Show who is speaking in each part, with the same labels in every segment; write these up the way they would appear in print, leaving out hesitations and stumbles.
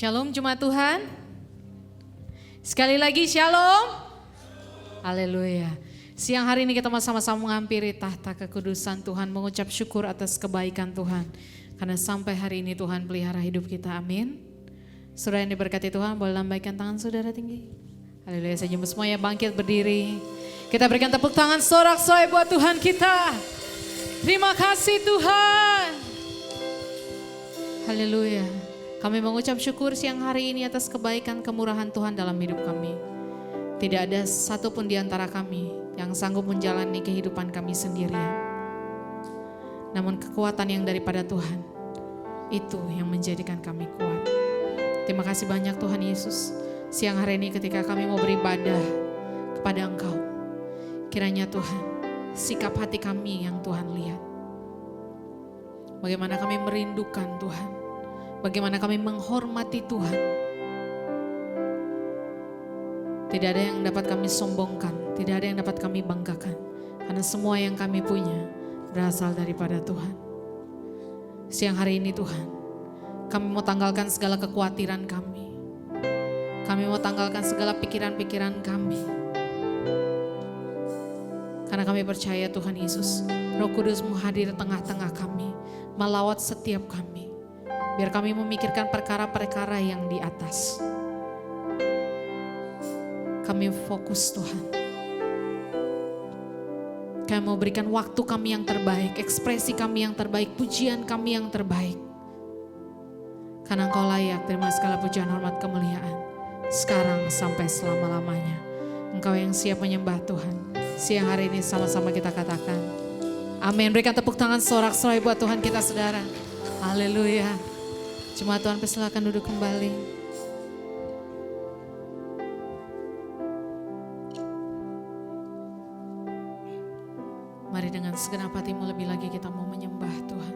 Speaker 1: Shalom jemaat Tuhan. Sekali lagi shalom. Haleluya. Siang hari ini kita sama-sama menghampiri tahta kekudusan Tuhan, mengucap syukur atas kebaikan Tuhan. Karena sampai hari ini Tuhan pelihara hidup kita, amin. Saudara yang diberkati Tuhan, boleh lambaikan tangan saudara tinggi. Haleluya, saya jemput semuanya bangkit berdiri. Kita berikan tepuk tangan sorak-sorai buat Tuhan kita. Terima kasih Tuhan. Haleluya. Kami mengucap syukur siang hari ini atas kebaikan kemurahan Tuhan dalam hidup kami. Tidak ada satupun di antara kami yang sanggup menjalani kehidupan kami sendirian. Namun kekuatan yang daripada Tuhan, itu yang menjadikan kami kuat. Terima kasih banyak Tuhan Yesus. Siang hari ini ketika kami mau beribadah kepada Engkau, kiranya Tuhan, sikap hati kami yang Tuhan lihat. Bagaimana kami merindukan Tuhan, bagaimana kami menghormati Tuhan. Tidak ada yang dapat kami sombongkan, tidak ada yang dapat kami banggakan. Karena semua yang kami punya berasal daripada Tuhan. Siang hari ini Tuhan, kami mau tanggalkan segala kekhawatiran kami. Kami mau tanggalkan segala pikiran-pikiran kami. Karena kami percaya Tuhan Yesus, Roh Kudus-Mu hadir di tengah-tengah kami, melawat setiap kami. Biar kami memikirkan perkara-perkara yang di atas. Kami fokus Tuhan. Kami mau berikan waktu kami yang terbaik, ekspresi kami yang terbaik, pujian kami yang terbaik. Karena Engkau layak terima segala pujian, hormat, kemuliaan. Sekarang sampai selama-lamanya. Engkau yang siap menyembah Tuhan. Siang hari ini sama-sama kita katakan amin. Berikan tepuk tangan sorak-sorai buat Tuhan kita saudara. Haleluya. Jemaat Tuhan persilakan duduk kembali. Mari dengan segenap hatimu lebih lagi kita mau menyembah Tuhan.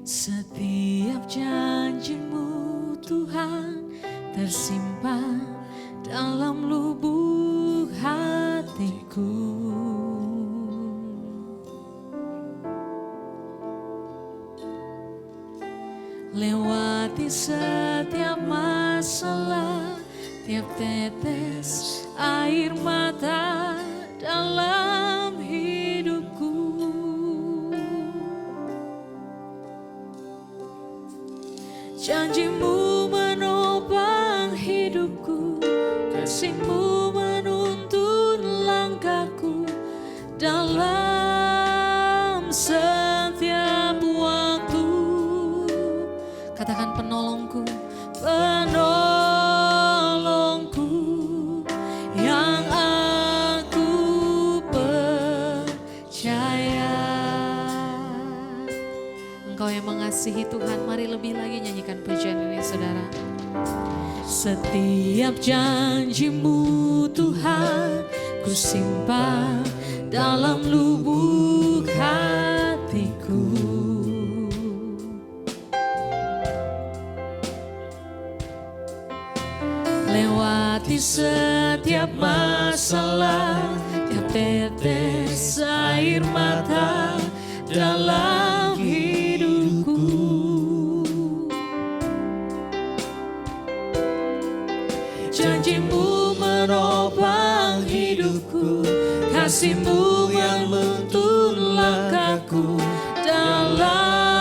Speaker 2: Setiap janji-Mu Tuhan tersimpan dalam lubuk hatiku. Lewati setiap masalah, tiap tetes air mata dalam hidupku. Janji-Mu menopang hidupku, kasih-Mu menuntun langkahku dalam setiap waktu. Katakan penolongku, penolongku yang aku percaya.
Speaker 1: Engkau yang mengasihi Tuhan, mari lebih lagi nyanyikan pujian ini saudara.
Speaker 2: Setiap janji-Mu Tuhan ku simpan dalam lubuk hatiku. Lewati setiap masalah, tiap tetes air mata dalam hidupku. Janji-Mu menopang hidupku, kasih-Mu yang menuntun langkahku dalam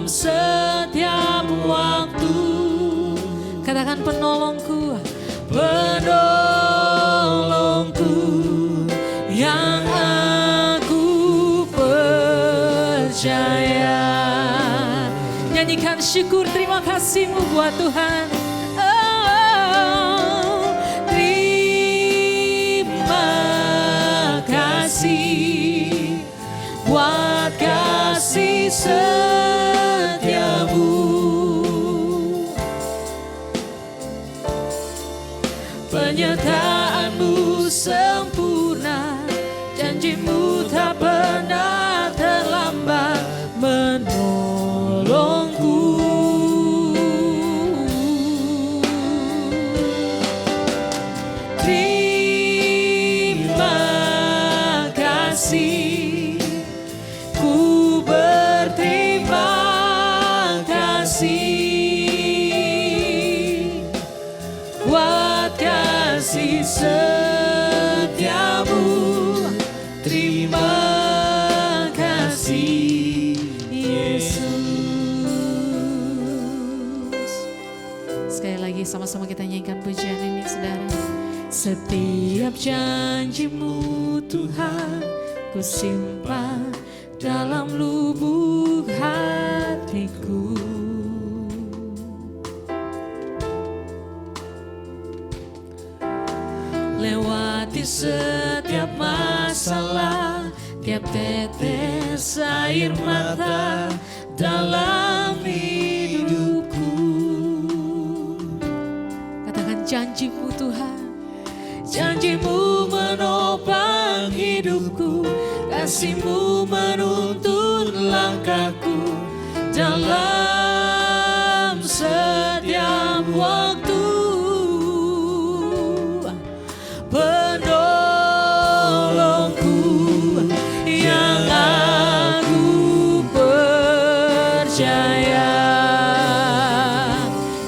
Speaker 2: setiap waktu. Katakan penolongku, penolongku yang aku percaya. Nyanyikan syukur terima kasih-Mu buat Tuhan. Oh, terima kasih buat kasih setiamu. Penyertaan-Mu sempurna, janji-Mu tak pernah terlambat menolongku. Terima kasih
Speaker 1: sama-sama kita nyanyikan pujian ini saudara.
Speaker 2: Setiap janji-Mu Tuhan ku simpan dalam lubuk hatiku. Lewati setiap masalah, tiap tetes air mata dalam hidupku.
Speaker 1: Katakan janji-Mu Tuhan.
Speaker 2: Janji-Mu menopang hidupku, kasih-Mu menuntun langkahku dalam setiap waktu. Penolongku yang aku percaya.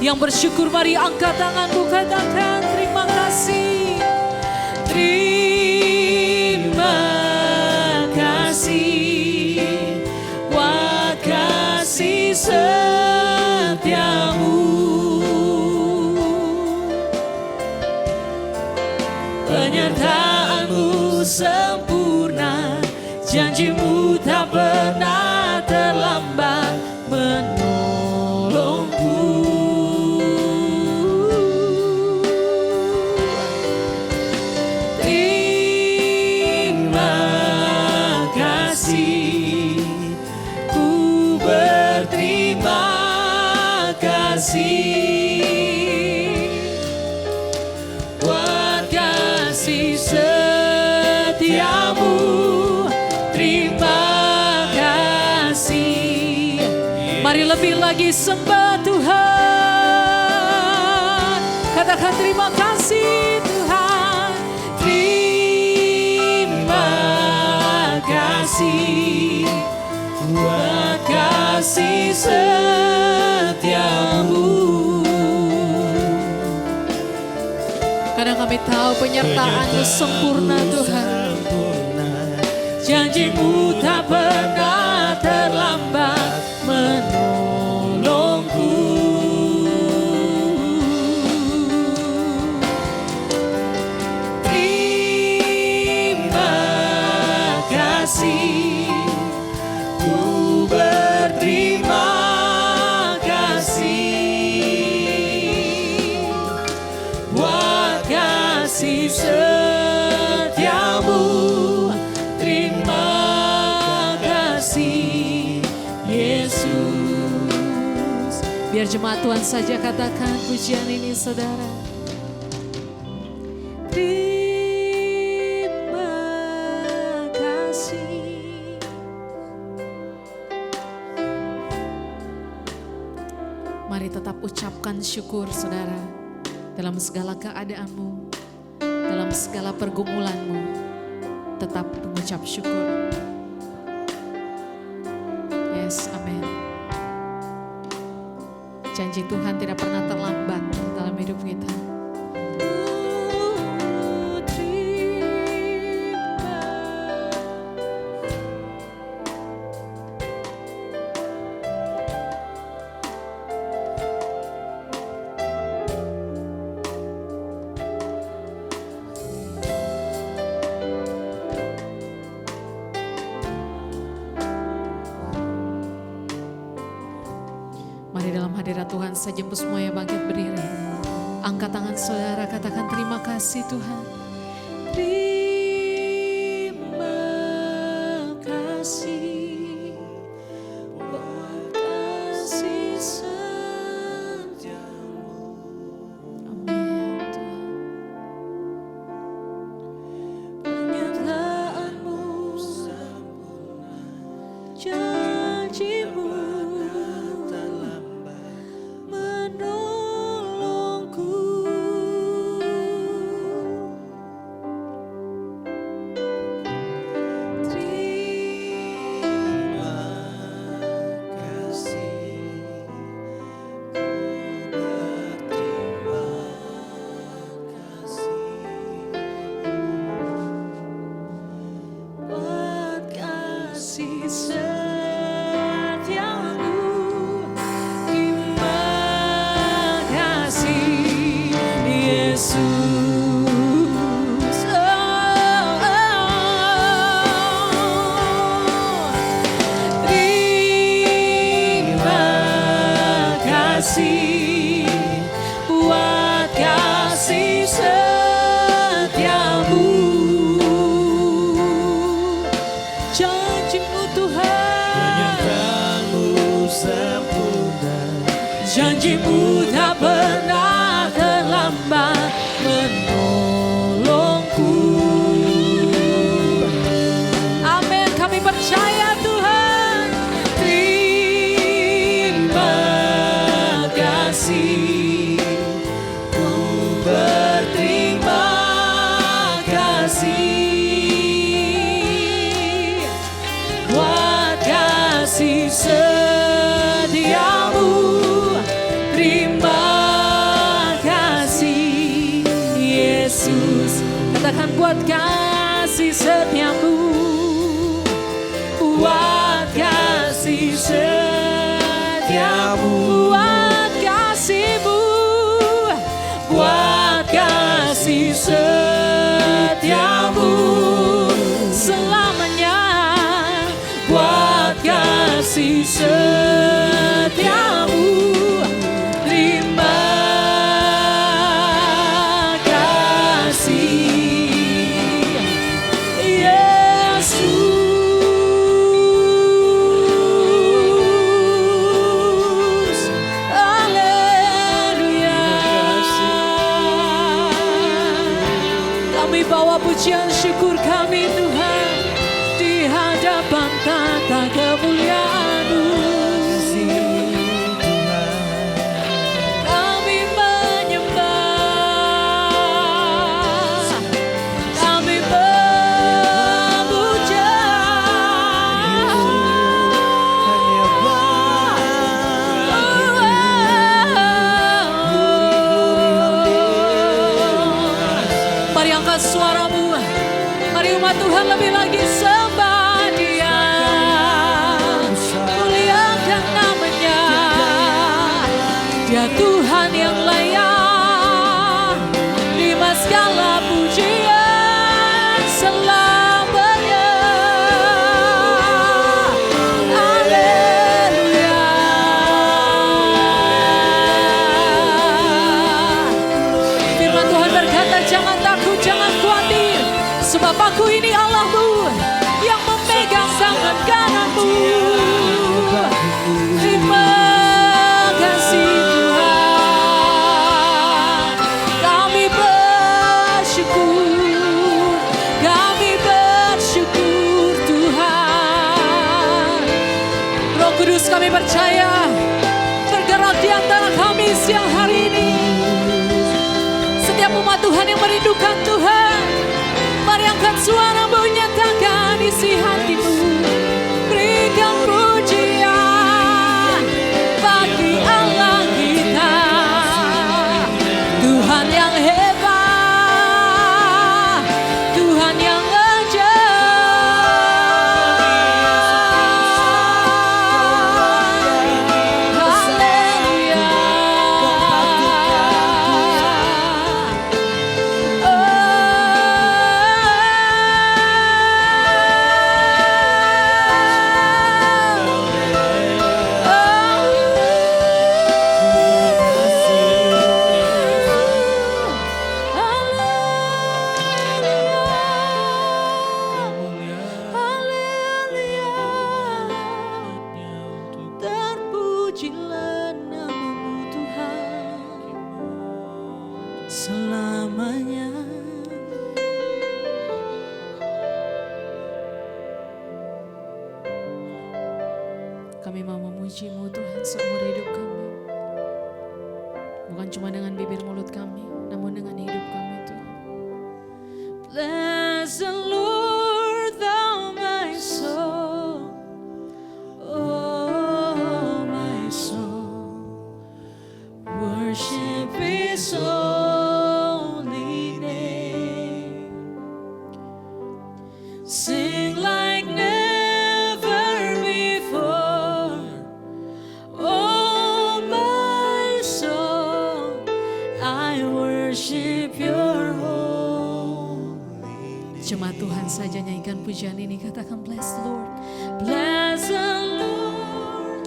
Speaker 1: Yang bersyukur mari angkat tanganmu, katakan terima kasih.
Speaker 2: Terima kasih buat kasih setiamu. Penyertaan-Mu sempurna, janji-Mu tak pernah terlambat menolongku. Terima kasih, ku berterima kasih buat kasih setiamu. Terima kasih.
Speaker 1: Mari lebih lagi sembah Tuhan. Katakan terima kasih Tuhan.
Speaker 2: Terima kasih buat kasih setiamu.
Speaker 1: Karena kami tahu penyertaan-Mu sempurna Tuhan.
Speaker 2: Janji-Mu tak pernah terlambat menolongku. Terima kasih, ku berterima kasih buat kasih setiamu. Terima kasih Yesus.
Speaker 1: Biar jemaat Tuhan saja katakan pujian ini saudara.
Speaker 2: Terima kasih.
Speaker 1: Mari tetap ucapkan syukur saudara. Dalam segala keadaanmu, dalam segala pergumulanmu, tetap mengucap syukur. Yes, amin. Janji Tuhan tidak pernah terlambat dalam hidup kita. Mari dalam hadirat Tuhan sejemput semuanya bangkit berdiri. Angkat tangan saudara, katakan terima kasih Tuhan.
Speaker 2: Terima kasih buat kasih setiamu.
Speaker 1: Amin Tuhan.
Speaker 2: Penyertaan-Mu sempurna, janji-Mu menolongku. Terima kasih, ku berterima kasih buat kasih setiamu. Terima kasih, kasih, buat kasih setiamu. Janji-Mu Tuhan,
Speaker 3: Penyertaanmu sempurna,
Speaker 2: janji-Mu tak pernah terlambat menolongku. Amin, kami percaya Tuhan. Terima kasih, ku berterima kasih buat kasih setiamu. Terima kasih Yesus, katakan buat kasih setiamu, buat kasih setiamu, buat kasih-Mu, buat kasih setiamu selamanya, buat kasih setiamu. Terima kasih Yesus. Haleluya. Kami bawa pujian syukur kami Tuhan di hadapan tata kemuliaan-Mu. Kami menyembah, kami memuja. Mari angkat suaramu, mari umat Tuhan lebih lagi sembah Dia, muliakan namanya. Dia Tuhan yang layak terima segala pujian selamanya. Haleluya. Firman Tuhan berkata, jangan takut, jangan khawatir, sebab Aku ini Allah-Mu yang memegang tangan kananmu. Terima kasih Tuhan, kami bersyukur, kami bersyukur Tuhan. Roh Kudus, kami percaya bergerak di antara kami siang hari ini. Setiap umat Tuhan yang merindukan Tuhan, mari angkat suaramu, nyatakan isi hatimu. Berikan pujian bagi Allah kita, Tuhan yang hebat, Tuhan yang ajaib. Haleluya. Terpujilah nama-Mu Tuhan selamanya.
Speaker 1: Kami mau memuji-Mu Tuhan seumur hidup kami. Bukan cuma dengan bibir mulut kami, namun dengan hidup kami Tuhan.
Speaker 2: Bless the Lord, thou my soul, oh my soul, worship His holy name. Sing like never before, oh my soul, I worship Your holy.
Speaker 1: Jemaat Tuhan saja nyanyikan pujian ini, katakan bless the Lord.
Speaker 2: Bless the Lord,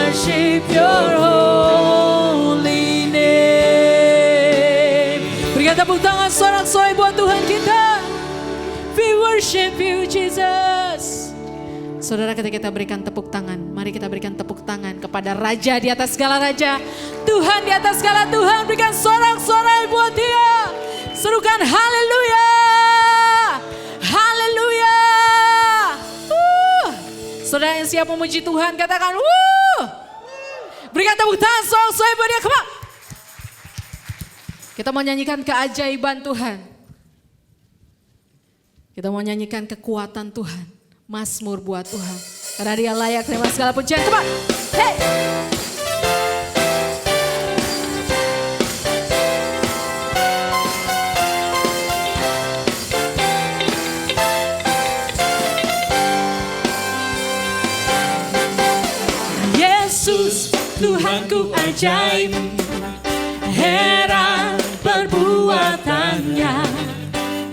Speaker 2: worship your holy name. Berikan tepuk tangan sorak-sorai buat Tuhan kita. We worship you Jesus. Saudara, ketika kita berikan tepuk tangan, mari kita berikan tepuk tangan kepada Raja di atas segala raja, Tuhan di atas segala Tuhan. Berikan sorak-sorai buat Dia. Serukan haleluya, haleluya. Saudara yang siap memuji Tuhan, katakan berikan tepuk tangan sorak-sorai buat Dia. Come on. Kita mau nyanyikan keajaiban Tuhan. Kita mau nyanyikan kekuatan Tuhan. Mazmur buat Tuhan. Karena Dia layak terima segala pujian. Come on. Hey. Yesus Tuhanku ajaib, heran perbuatannya,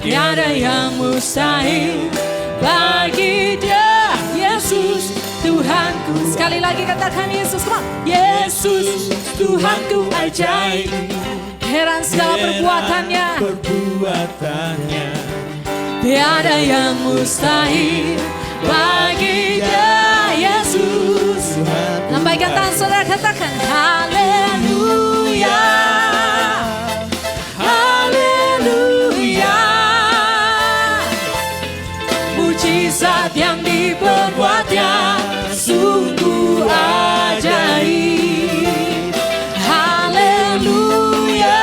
Speaker 2: tiada yang mustahil bagi Dia. Yesus Tuhanku, sekali lagi katakan Yesus, come on. Yesus Tuhanku ajaib, heran segala perbuatannya, tiada yang mustahil bagi Dia. Yesus, lambaikan tangan saudara, katakan haleluya, haleluya. Mujizat yang diperbuatnya sungguh ajaib. Haleluya,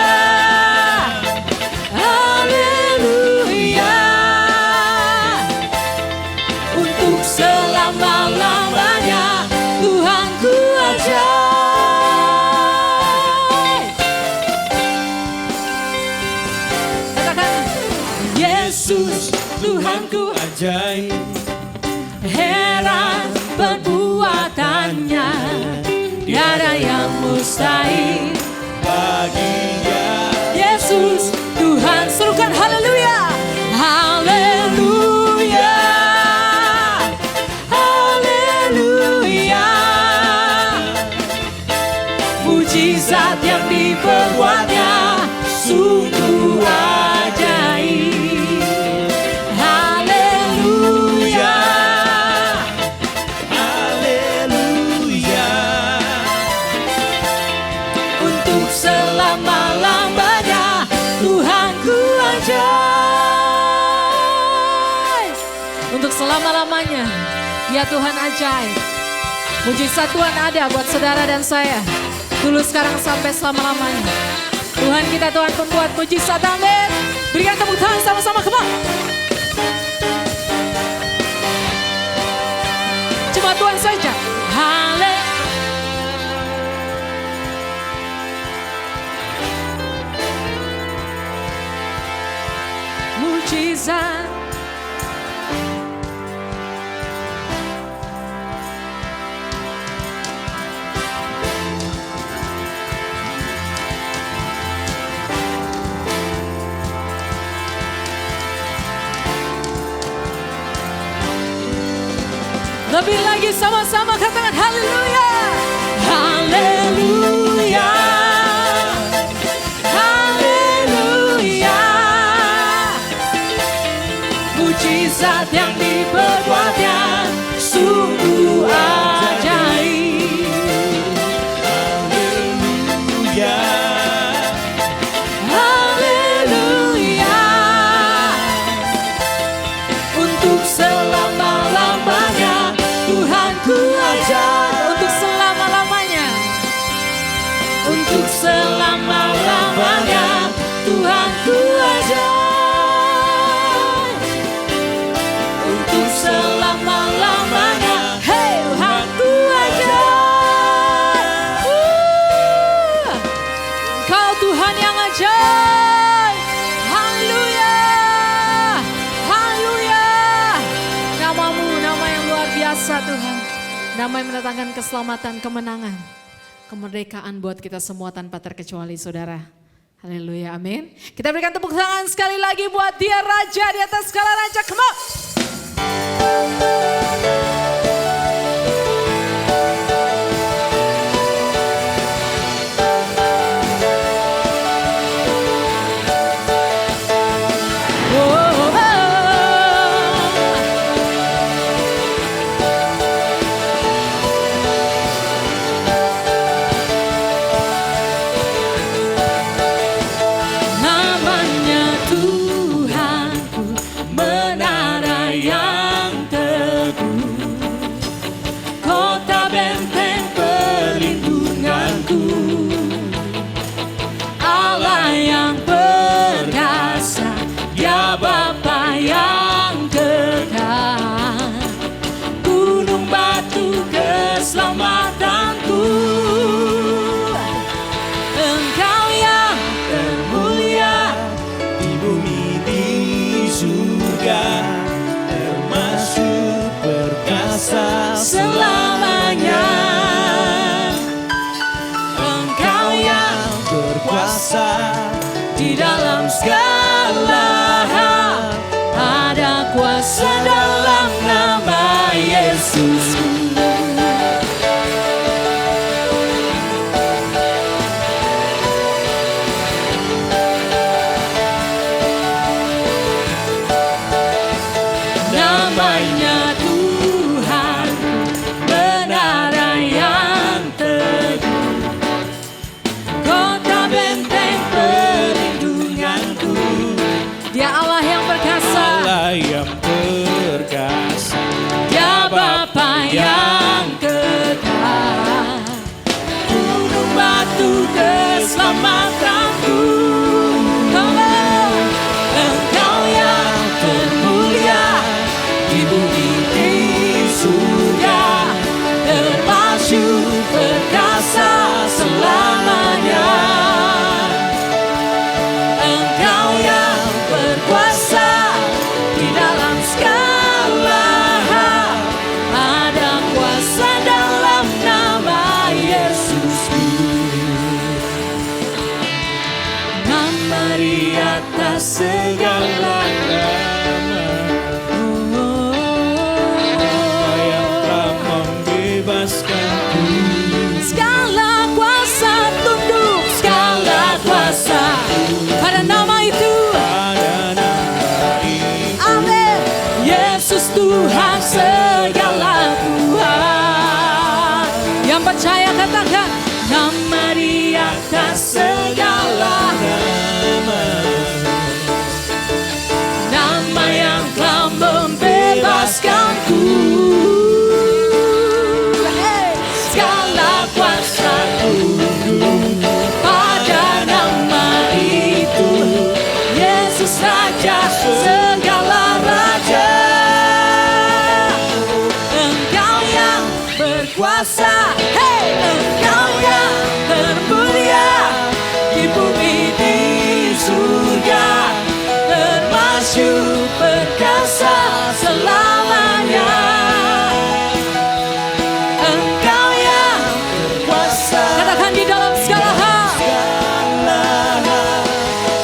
Speaker 2: haleluya. Untuk selama-lamanya Tuhanku ajaib. Katakan Yesus Tuhanku
Speaker 3: ajaib,
Speaker 2: heran perbuatannya, tiada yang mustahil
Speaker 3: bagi Dia.
Speaker 2: Yesus Tuhan, serukan haleluya, haleluya, haleluya. Mujizat yang diperbuatnya sungguh ajaib. Haleluya,
Speaker 3: Haleluya.
Speaker 2: untuk selama-lamanya Tuhanku ajaib. Untuk selama-lamanya Dia Tuhan ajaib. Mujizat Tuhan ada buat saudara dan saya, dulu, sekarang, sampai selama-lamanya. Tuhan kita Tuhan pembuat mujizat, amin. Berikan tepuk tangan sama-sama, come on. Cuma Tuhan saja. Haleluya. Mujizat. Lebih lagi sama-sama katakan haleluya, haleluya, haleluya. Mujizat yang diperbuatnya sungguh ajaib.
Speaker 3: Haleluya.
Speaker 2: Haleluya. Untuk selama-lamanya Tuhanku ajaib. Untuk selama-lamanya. Untuk selama-lamanya Tuhanku ajaib. Untuk selama-lamanya, hey, Tuhanku ajaib. Engkau Tuhan yang ajaib. Haleluya, haleluya. Namamu nama yang luar biasa Tuhan. Nama yang mendatangkan keselamatan, kemenangan, kemerdekaan buat kita semua tanpa terkecuali saudara. Haleluya, amin. Kita berikan tepuk tangan sekali lagi buat Dia Raja di atas segala raja. Come on. keselamatanku. Engkau yang termulia
Speaker 3: di bumi di surga, termasuk perkasa
Speaker 2: selamanya. Engkau yang
Speaker 3: berkuasa
Speaker 2: di dalam segala hal, ada kuasa dalam nama Yesus. Namanya Tuhan, benar yang teguh, kota benteng perlindunganku. Dia Allah yang perkasa,
Speaker 3: Allah yang perkasa,
Speaker 2: Dia Bapa yang kekal, gunung batu keselamatanku. Engkau yang termulia di bumi di surga, termasyur perkasa selamanya. Engkau yang berkuasa di dalam segala hal, ada kuasa dalam nama Yesusku. Nama di atas segala
Speaker 3: nama yang telah membebaskanku.
Speaker 2: segala kuasa tunduk, segala kuasa pada nama itu.
Speaker 3: Pada nama itu
Speaker 2: Amin. Yesus Tuhan, segala Tuhan. Yang percaya katakan, nama di atas segala
Speaker 3: nama,
Speaker 2: nama yang telah membebaskanku. Hey. Segala kuasa tunduk pada nama itu. Yesus Raja segala raja. Engkau yang berkuasa, hey, Engkau yang termulia di bumi di surga, termasyur perkasa selamanya. Engkau yang
Speaker 3: kuasa
Speaker 2: katakan di dalam segala hal,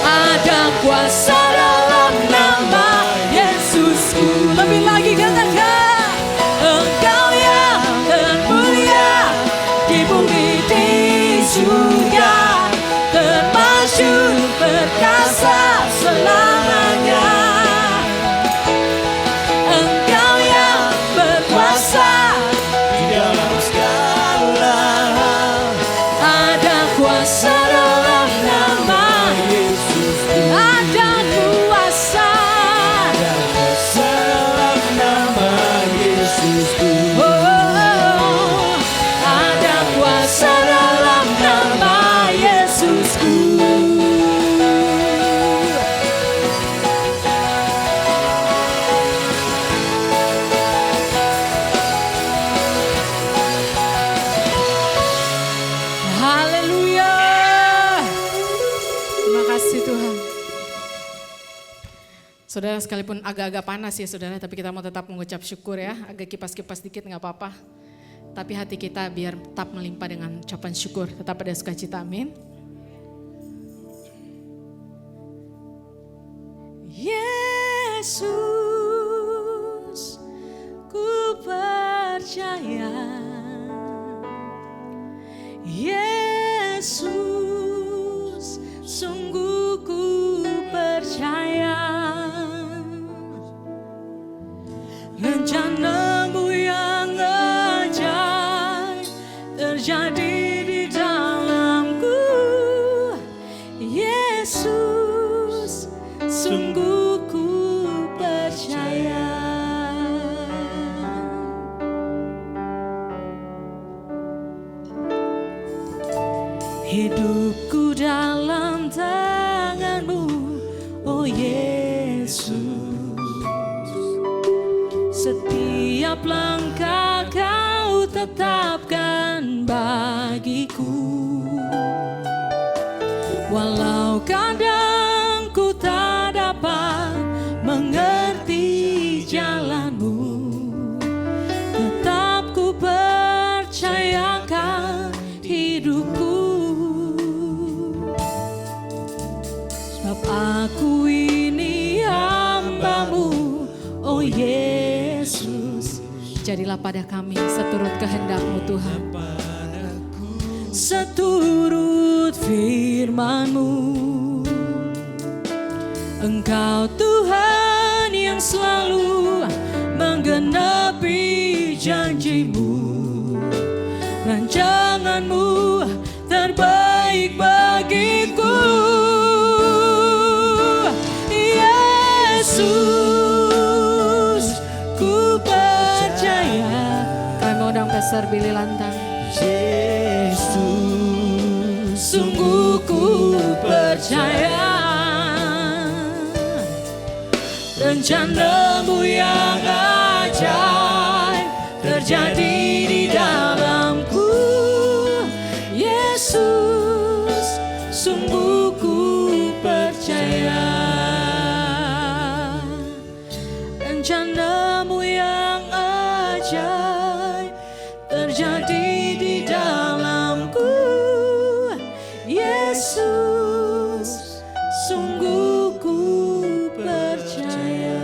Speaker 2: ada kuasa dalam nama Yesusku. Lebih lagi katakan, Engkau yang termulia di bumi di surga, termasyur perkasa selamanya. Engkau yang berkuasa
Speaker 3: di dalam segala hal,
Speaker 2: ada kuasa dalam nama
Speaker 3: Yesus
Speaker 2: ada kuasa.
Speaker 3: dalam nama Yesusku.
Speaker 2: Oh, ada kuasa dalam nama Yesusku. Haleluya. Terima kasih Tuhan.
Speaker 1: Saudara, sekalipun agak-agak panas ya saudara, tapi kita mau tetap mengucap syukur ya. Agak kipas-kipas dikit nggak apa-apa. Tapi hati kita biar tetap melimpah dengan ucapan syukur. Tetap ada sukacita, amin.
Speaker 2: Yesus, ku percaya. Yesus, sungguh ku percaya. Rencanamu yang ajaib terjadi di dalamku. Yesus, sungguh ku percaya. Hidupku dalam tangan-Mu, oh Yesus. Setiap langkah Kau tetapkan bagiku. Walau kadang ku tak dapat mengerti jalanmu, tetap ku percayakan hidupku. Sebab aku ini hamba-Mu, oh Yesus.
Speaker 1: Jadilah pada kami seturut kehendak-Mu Tuhan.
Speaker 2: Seturut firman-Mu, Engkau Tuhan yang selalu menggenapi janji-Mu. Rancangan-Mu terbaik bagiku. Yesus, ku percaya.
Speaker 1: Kami mengundang Pastor Billy Lantang.
Speaker 3: Yesus,
Speaker 2: Sungguh ku percaya rencana-Mu yang ajaib terjadi di dalamku. Yesus, sungguh ku percaya rencana-Mu yang ajaib terjadi di dalamku. Yesus, sungguh ku percaya.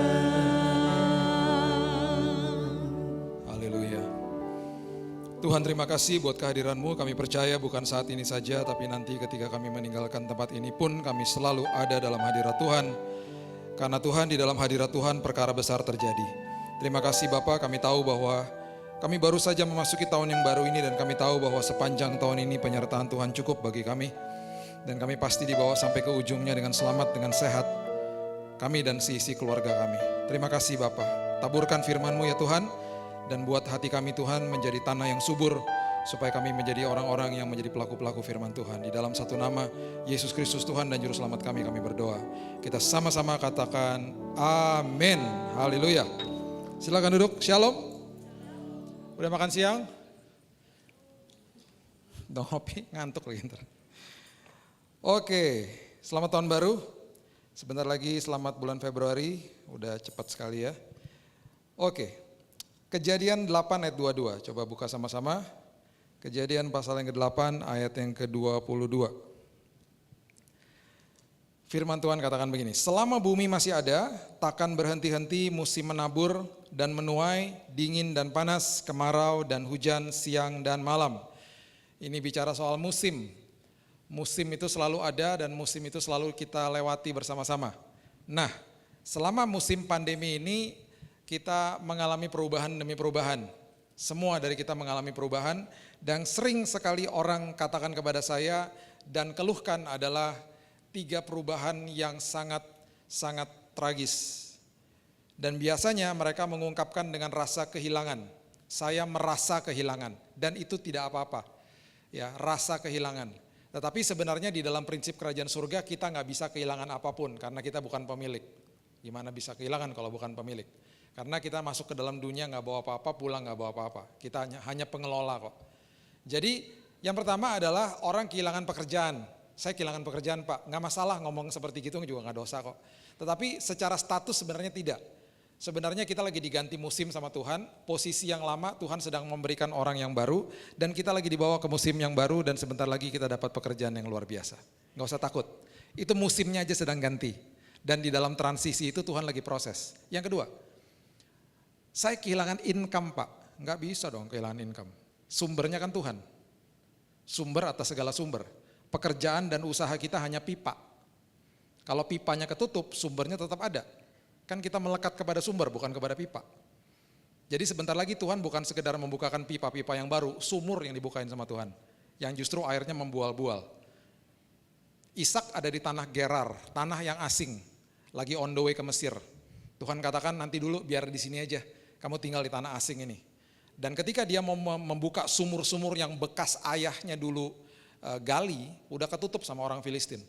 Speaker 4: Haleluya. Tuhan, terima kasih buat kehadiran-Mu. Kami percaya bukan saat ini saja, tapi nanti ketika kami meninggalkan tempat ini pun kami selalu ada dalam hadirat Tuhan. Karena Tuhan, di dalam hadirat Tuhan perkara besar terjadi. Terima kasih Bapa, kami tahu bahwa kami baru saja memasuki tahun yang baru ini dan kami tahu bahwa sepanjang tahun ini penyertaan Tuhan cukup bagi kami. Dan kami pasti dibawa sampai ke ujungnya dengan selamat, dengan sehat. Kami dan seisi keluarga kami. Terima kasih Bapa. Taburkan firman-Mu ya Tuhan. Dan buat hati kami Tuhan menjadi tanah yang subur. Supaya kami menjadi orang-orang yang menjadi pelaku-pelaku firman Tuhan. Di dalam satu nama Yesus Kristus Tuhan dan Juru Selamat kami berdoa. Kita sama-sama katakan amin. Haleluya. Silakan duduk. Shalom. Udah makan siang? Udah ngopi, ngantuk lagi ntar. Oke, selamat tahun baru. Sebentar lagi selamat bulan Februari, udah cepat sekali ya. Oke, Kejadian 8 ayat 22, coba buka sama-sama. Kejadian pasal yang ke-8 ayat yang ke-22. Firman Tuhan katakan begini, selama bumi masih ada, takkan berhenti-henti musim menabur dan menuai, dingin dan panas, kemarau dan hujan, siang dan malam. Ini bicara soal musim. Musim itu selalu ada dan musim itu selalu kita lewati bersama-sama. Nah, selama musim pandemi ini kita mengalami perubahan demi perubahan. Semua dari kita mengalami perubahan dan sering sekali orang katakan kepada saya dan keluhkan adalah 3 perubahan yang sangat tragis. Dan biasanya mereka mengungkapkan dengan rasa kehilangan. Saya merasa kehilangan dan itu tidak apa-apa. Ya, rasa kehilangan. Tetapi sebenarnya di dalam prinsip kerajaan surga kita nggak bisa kehilangan apapun karena kita bukan pemilik. Gimana bisa kehilangan kalau bukan pemilik? Karena kita masuk ke dalam dunia nggak bawa apa-apa, pulang nggak bawa apa-apa. Kita hanya pengelola kok. Jadi yang pertama adalah orang kehilangan pekerjaan. Saya kehilangan pekerjaan Pak, nggak masalah ngomong seperti gitu juga nggak dosa kok. Tetapi secara status sebenarnya tidak. Sebenarnya kita lagi diganti musim sama Tuhan, posisi yang lama Tuhan sedang memberikan orang yang baru dan kita lagi dibawa ke musim yang baru dan sebentar lagi kita dapat pekerjaan yang luar biasa. Nggak usah takut, itu musimnya aja sedang ganti dan di dalam transisi itu Tuhan lagi proses. Yang kedua, saya kehilangan income Pak, nggak bisa dong kehilangan income. Sumbernya kan Tuhan, sumber atas segala sumber. Pekerjaan dan usaha kita hanya pipa. Kalau pipanya ketutup, sumbernya tetap ada. Kan kita melekat kepada sumber, bukan kepada pipa. Jadi sebentar lagi Tuhan bukan sekedar membukakan pipa-pipa yang baru, sumur yang dibukain sama Tuhan. Yang justru airnya membual-bual. Ishak ada di tanah Gerar, tanah yang asing. Lagi on the way ke Mesir. Tuhan katakan nanti dulu biar di sini aja, kamu tinggal di tanah asing ini. Dan ketika dia mau membuka sumur-sumur yang bekas ayahnya dulu gali, udah ketutup sama orang Filistin.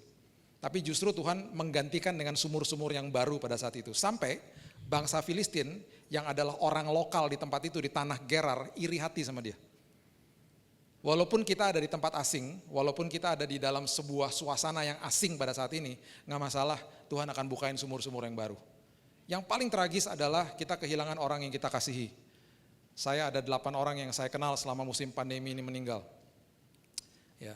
Speaker 4: Tapi justru Tuhan menggantikan dengan sumur-sumur yang baru pada saat itu. Sampai bangsa Filistin yang adalah orang lokal di tempat itu, di tanah Gerar, iri hati sama dia. Walaupun kita ada di tempat asing, walaupun kita ada di dalam sebuah suasana yang asing pada saat ini, nggak masalah, Tuhan akan bukain sumur-sumur yang baru. Yang paling tragis adalah kita kehilangan orang yang kita kasihi. Saya ada 8 orang yang saya kenal selama musim pandemi ini meninggal. Ya,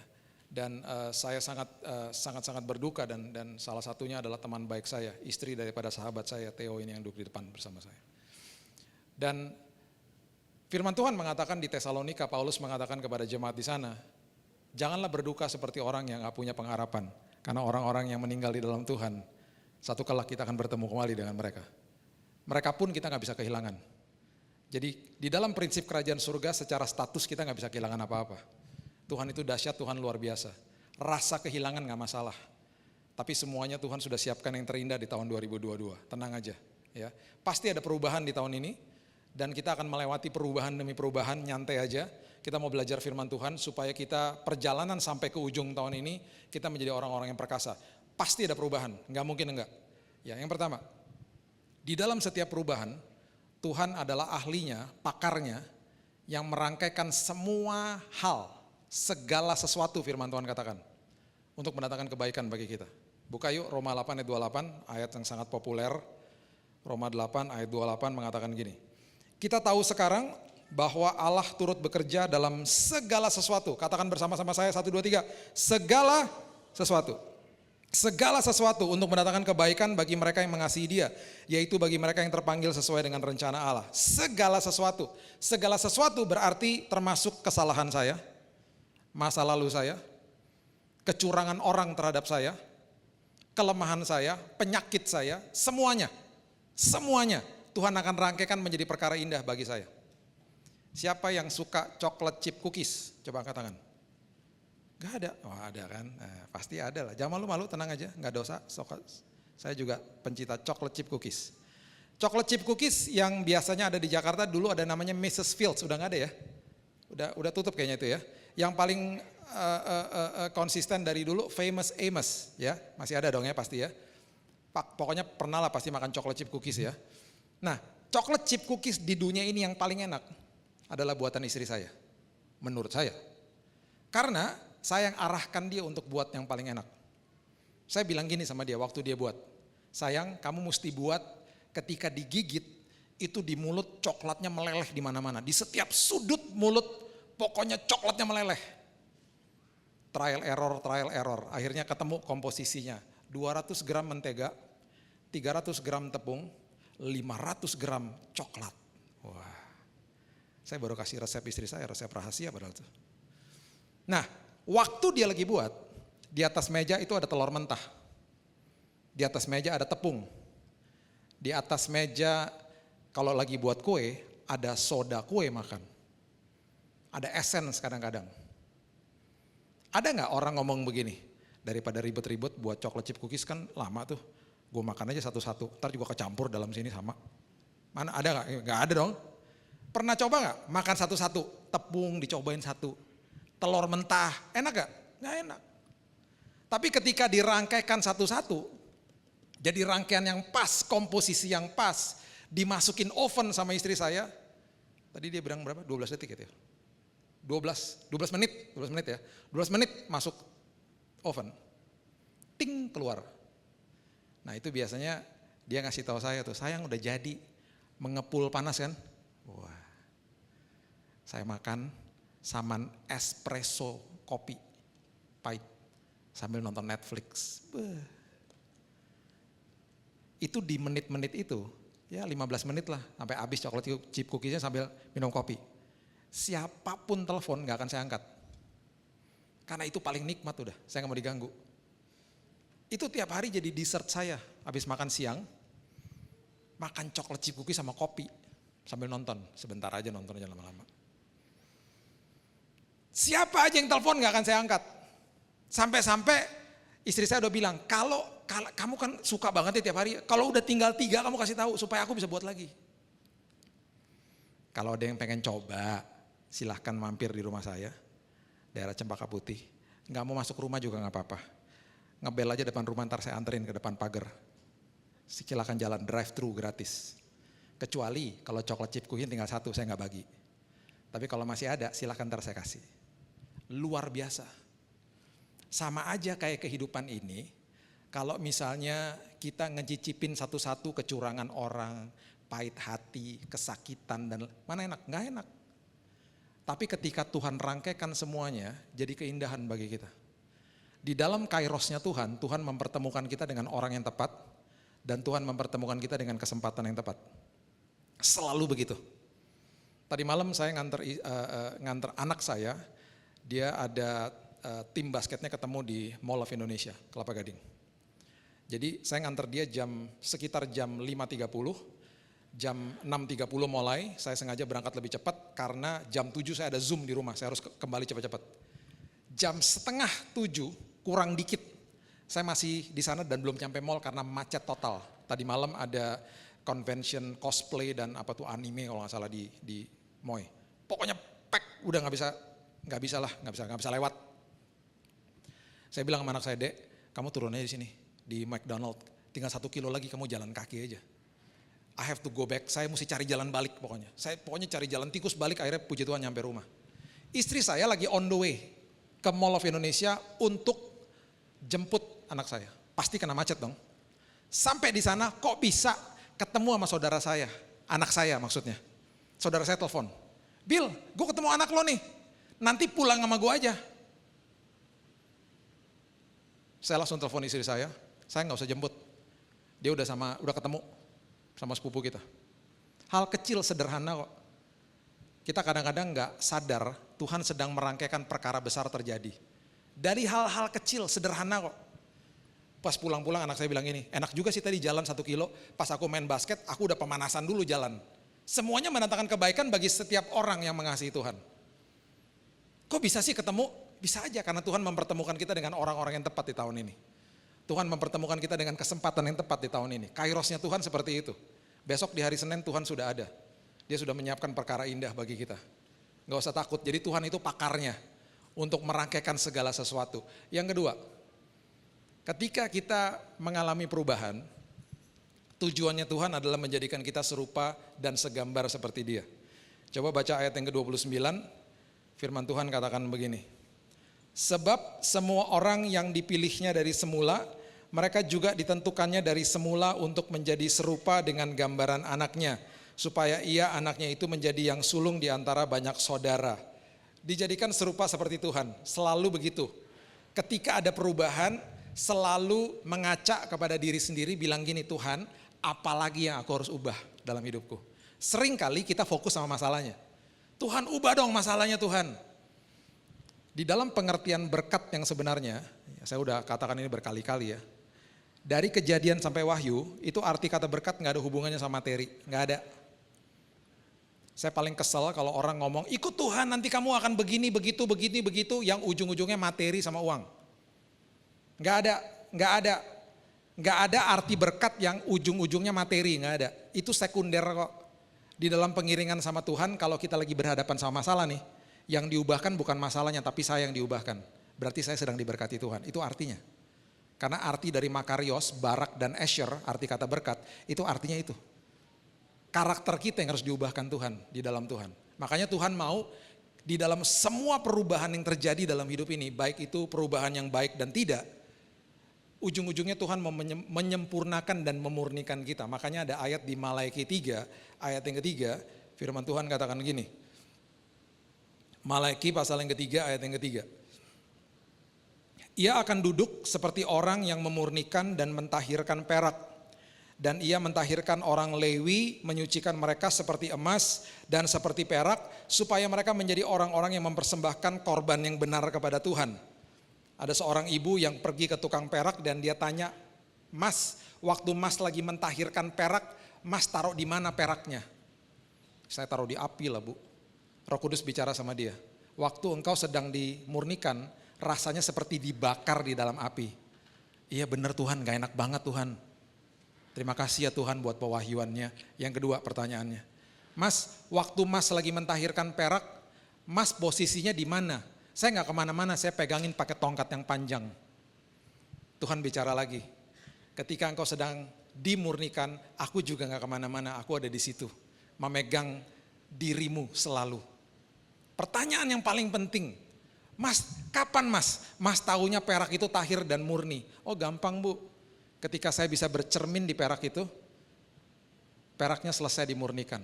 Speaker 4: dan saya sangat berduka dan salah satunya adalah teman baik saya, istri daripada sahabat saya, Theo ini yang duduk di depan bersama saya. Dan firman Tuhan mengatakan di Tesalonika, Paulus mengatakan kepada jemaat di sana, janganlah berduka seperti orang yang gak punya pengharapan. Karena orang-orang yang meninggal di dalam Tuhan, satu kelak kita akan bertemu kembali dengan mereka. Mereka pun kita gak bisa kehilangan. Jadi di dalam prinsip kerajaan surga secara status kita gak bisa kehilangan apa-apa. Tuhan itu dahsyat, Tuhan luar biasa. Rasa kehilangan gak masalah. Tapi semuanya Tuhan sudah siapkan yang terindah di tahun 2022. Tenang aja. Ya. Pasti ada perubahan di tahun ini. Dan kita akan melewati perubahan demi perubahan, nyantai aja. Kita mau belajar firman Tuhan supaya kita perjalanan sampai ke ujung tahun ini, kita menjadi orang-orang yang perkasa. Pasti ada perubahan, nggak mungkin enggak. Ya, yang pertama, di dalam setiap perubahan, Tuhan adalah ahlinya, pakarnya, yang merangkaikan semua hal, segala sesuatu firman Tuhan katakan, untuk mendatangkan kebaikan bagi kita. Buka yuk Roma 8 ayat 28, ayat yang sangat populer. Roma 8 ayat 28 mengatakan gini. Kita tahu sekarang bahwa Allah turut bekerja dalam segala sesuatu. Katakan bersama-sama saya 1, 2, 3. Segala sesuatu. Segala sesuatu untuk mendatangkan kebaikan bagi mereka yang mengasihi Dia. Yaitu bagi mereka yang terpanggil sesuai dengan rencana Allah. Segala sesuatu. Segala sesuatu berarti termasuk kesalahan saya. Masa lalu saya. Kecurangan orang terhadap saya. Kelemahan saya. Penyakit saya. Semuanya. Semuanya. Tuhan akan rangkaikan menjadi perkara indah bagi saya. Siapa yang suka coklat chip cookies? Coba angkat tangan. Gak ada? Oh ada kan? Pasti ada lah. Jangan malu-malu, tenang aja. Gak dosa. Saya juga pencinta coklat chip cookies. Coklat chip cookies yang biasanya ada di Jakarta dulu ada namanya Mrs. Fields. Udah gak ada ya? Udah tutup kayaknya itu ya. Yang paling konsisten dari dulu Famous Amos. Ya, masih ada dong ya pasti ya. Pokoknya pernah lah pasti makan coklat chip cookies ya. Nah, coklat chip cookies di dunia ini yang paling enak adalah buatan istri saya. Menurut saya. Karena saya yang arahkan dia untuk buat yang paling enak. Saya bilang gini sama dia waktu dia buat. Sayang, kamu mesti buat ketika digigit, itu di mulut coklatnya meleleh di mana-mana. Di setiap sudut mulut, pokoknya coklatnya meleleh. Trial error. Akhirnya ketemu komposisinya. 200 gram mentega, 300 gram tepung, 500 gram coklat. Wah, saya baru kasih resep istri saya, resep rahasia padahal itu. Nah, waktu dia lagi buat, di atas meja itu ada telur mentah. Di atas meja ada tepung. Di atas meja kalau lagi buat kue, ada soda kue makan. Ada essence kadang-kadang. Ada nggak orang ngomong begini? Daripada ribet-ribet buat coklat chip cookies kan lama tuh. Gue makan aja satu-satu, ntar juga kecampur dalam sini sama. Mana ada gak? Gak ada dong. Pernah coba gak makan satu-satu? Tepung dicobain satu. Telur mentah, enak gak? Gak enak. Tapi ketika dirangkaikan satu-satu, jadi rangkaian yang pas, komposisi yang pas, dimasukin oven sama istri saya. Tadi dia bilang berapa? 12 detik gitu ya. 12 menit ya. 12 menit masuk oven. Ting keluar. Nah itu biasanya dia ngasih tahu saya tuh, sayang udah jadi, mengepul panas kan. Wah, saya makan saman espresso kopi pahit sambil nonton Netflix. Itu di menit-menit itu, ya 15 menit lah sampai habis coklat chip cookiesnya sambil minum kopi. Siapapun telepon gak akan saya angkat. Karena itu paling nikmat udah, saya gak mau diganggu. Itu tiap hari jadi dessert saya, habis makan siang, makan coklat chip cookies sama kopi, sambil nonton, sebentar aja nonton aja lama-lama. Siapa aja yang telepon gak akan saya angkat. Sampai-sampai istri saya udah bilang, kalau kamu kan suka banget ya tiap hari, kalau udah tinggal 3 kamu kasih tahu supaya aku bisa buat lagi. Kalau ada yang pengen coba, silahkan mampir di rumah saya, daerah Cempaka Putih. Gak mau masuk rumah juga gak apa-apa. Ngebel aja depan rumah, ntar saya anterin ke depan pagar. Silakan jalan, drive thru gratis. Kecuali kalau coklat chip cookie tinggal 1, saya nggak bagi. Tapi kalau masih ada, silakan ntar saya kasih. luar biasa. Sama aja kayak kehidupan ini, kalau misalnya kita ngecicipin satu-satu kecurangan orang, pahit hati, kesakitan, dan mana enak? Nggak enak. Tapi ketika Tuhan rangkaikan semuanya, jadi keindahan bagi kita. Di dalam kairosnya Tuhan, Tuhan mempertemukan kita dengan orang yang tepat, dan Tuhan mempertemukan kita dengan kesempatan yang tepat. Selalu begitu. Tadi malam saya nganter anak saya, dia ada tim basketnya ketemu di Mall of Indonesia, Kelapa Gading. Jadi saya nganter dia sekitar jam 5.30, jam 6.30 mulai, saya sengaja berangkat lebih cepat karena jam 7 saya ada Zoom di rumah, saya harus kembali cepat-cepat. Jam 6:30 kurang dikit, saya masih di sana dan belum nyampe mall karena macet total. Tadi malam ada convention cosplay dan anime kalau nggak salah di Moy. Pokoknya pack, udah nggak bisa lewat. Saya bilang sama anak saya, Dek, kamu turun aja di sini di McDonald, tinggal 1 kilo lagi kamu jalan kaki aja. I have to go back, saya mesti cari jalan balik pokoknya. Saya pokoknya cari jalan tikus balik, akhirnya puji Tuhan nyampe rumah. Istri saya lagi on the way ke Mall of Indonesia untuk jemput anak saya. Pasti kena macet dong. Sampai di sana kok bisa ketemu sama saudara saya, anak saya maksudnya. Saudara saya telepon, Bill, gue ketemu anak lo nih, nanti pulang sama gue aja. Saya langsung telepon istri saya nggak usah jemput. Dia udah ketemu sama sepupu kita. Hal kecil sederhana kok. Kita kadang-kadang nggak sadar Tuhan sedang merangkaikan perkara besar terjadi. Dari hal-hal kecil sederhana kok. Pas pulang-pulang anak saya bilang gini, enak juga sih tadi jalan 1 kilo, pas aku main basket aku udah pemanasan dulu jalan. Semuanya mendatangkan kebaikan bagi setiap orang yang mengasihi Tuhan. Kok bisa sih ketemu? Bisa aja karena Tuhan mempertemukan kita dengan orang-orang yang tepat di tahun ini. Tuhan mempertemukan kita dengan kesempatan yang tepat di tahun ini. Kairosnya Tuhan seperti itu. Besok di hari Senin Tuhan sudah ada. Dia sudah menyiapkan perkara indah bagi kita. Gak usah takut, jadi Tuhan itu pakarnya untuk merangkaikan segala sesuatu. Yang kedua, ketika kita mengalami perubahan, tujuannya Tuhan adalah menjadikan kita serupa dan segambar seperti Dia. Coba baca ayat yang ke-29, firman Tuhan katakan begini. Sebab semua orang yang dipilihnya dari semula, mereka juga ditentukannya dari semula untuk menjadi serupa dengan gambaran anaknya, supaya ia anaknya itu menjadi yang sulung di antara banyak saudara. Dijadikan serupa seperti Tuhan, selalu begitu. Ketika ada perubahan, selalu mengacak kepada diri sendiri, bilang gini, Tuhan, apalagi yang aku harus ubah dalam hidupku. Sering kali kita fokus sama masalahnya. Tuhan, ubah dong masalahnya Tuhan. Di dalam pengertian berkat yang sebenarnya, saya udah katakan ini berkali-kali ya. Dari Kejadian sampai Wahyu, itu arti kata berkat gak ada hubungannya sama materi, gak ada. Saya paling kesel kalau orang ngomong, ikut Tuhan nanti kamu akan begini, begitu, yang ujung-ujungnya materi sama uang. Gak ada arti berkat yang ujung-ujungnya materi, gak ada. Itu sekunder kok. Di dalam pengiringan sama Tuhan, kalau kita lagi berhadapan sama masalah nih, yang diubahkan bukan masalahnya, tapi saya yang diubahkan. Berarti saya sedang diberkati Tuhan, itu artinya. Karena arti dari Makarios, Barak, dan Esher, arti kata berkat, itu artinya itu. Karakter kita yang harus diubahkan Tuhan, di dalam Tuhan. Makanya Tuhan mau, di dalam semua perubahan yang terjadi dalam hidup ini, baik itu perubahan yang baik dan tidak, ujung-ujungnya Tuhan mau menyempurnakan dan memurnikan kita. Makanya ada ayat di Malaiki 3, ayat yang ketiga, firman Tuhan katakan gini. Malaiki pasal yang ketiga, ayat yang ketiga. Ia akan duduk seperti orang yang memurnikan dan mentahirkan perak. Dan ia mentahirkan orang Lewi, menyucikan mereka seperti emas dan seperti perak, supaya mereka menjadi orang-orang yang mempersembahkan korban yang benar kepada Tuhan. Ada seorang ibu yang pergi ke tukang perak dan dia tanya, Mas, waktu Mas lagi mentahirkan perak, Mas taruh di mana peraknya? Saya taruh di api lah Bu. Roh Kudus bicara sama dia, waktu engkau sedang dimurnikan, rasanya seperti dibakar di dalam api. Iya benar Tuhan, gak enak banget Tuhan. Terima kasih ya Tuhan buat pewahyuannya. Yang kedua pertanyaannya, Mas, waktu Mas lagi mentahirkan perak, Mas posisinya di mana? Saya gak kemana-mana, saya pegangin pakai tongkat yang panjang. Tuhan bicara lagi, ketika engkau sedang dimurnikan, aku juga gak kemana-mana, aku ada di situ, memegang dirimu selalu. Pertanyaan yang paling penting, Mas, kapan mas? Mas taunya perak itu tahir dan murni. Oh gampang bu, ketika saya bisa bercermin di perak itu, peraknya selesai dimurnikan.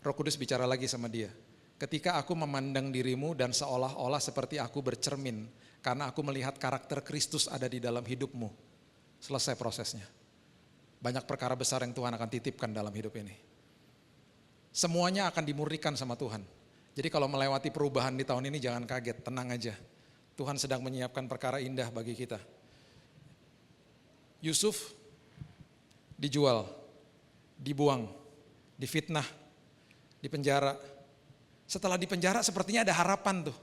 Speaker 4: Roh Kudus bicara lagi sama dia. Ketika aku memandang dirimu dan seolah-olah seperti aku bercermin, karena aku melihat karakter Kristus ada di dalam hidupmu. Selesai prosesnya. Banyak perkara besar yang Tuhan akan titipkan dalam hidup ini. Semuanya akan dimurnikan sama Tuhan. Jadi kalau melewati perubahan di tahun ini jangan kaget, tenang aja. Tuhan sedang menyiapkan perkara indah bagi kita. Yusuf dijual, dibuang, difitnah, dipenjara. Setelah dipenjara sepertinya ada harapan tuh.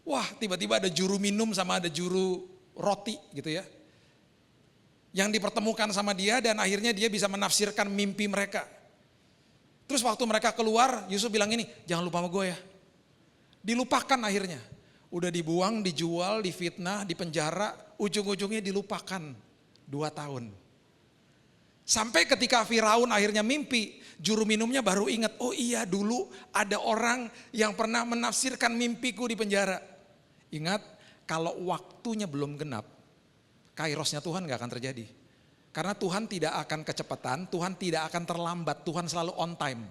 Speaker 4: Wah, tiba-tiba ada juru minum sama ada juru roti gitu ya. Yang dipertemukan sama dia dan akhirnya dia bisa menafsirkan mimpi mereka. Terus waktu mereka keluar, Yusuf bilang ini, jangan lupa sama gue ya. Dilupakan akhirnya. Udah dibuang, dijual, difitnah, dipenjara, ujung-ujungnya dilupakan 2 tahun. Sampai ketika Firaun akhirnya mimpi, juru minumnya baru ingat, oh iya dulu ada orang yang pernah menafsirkan mimpiku di penjara. Ingat, kalau waktunya belum genap, kairosnya Tuhan gak akan terjadi. Karena Tuhan tidak akan kecepatan, Tuhan tidak akan terlambat, Tuhan selalu on time.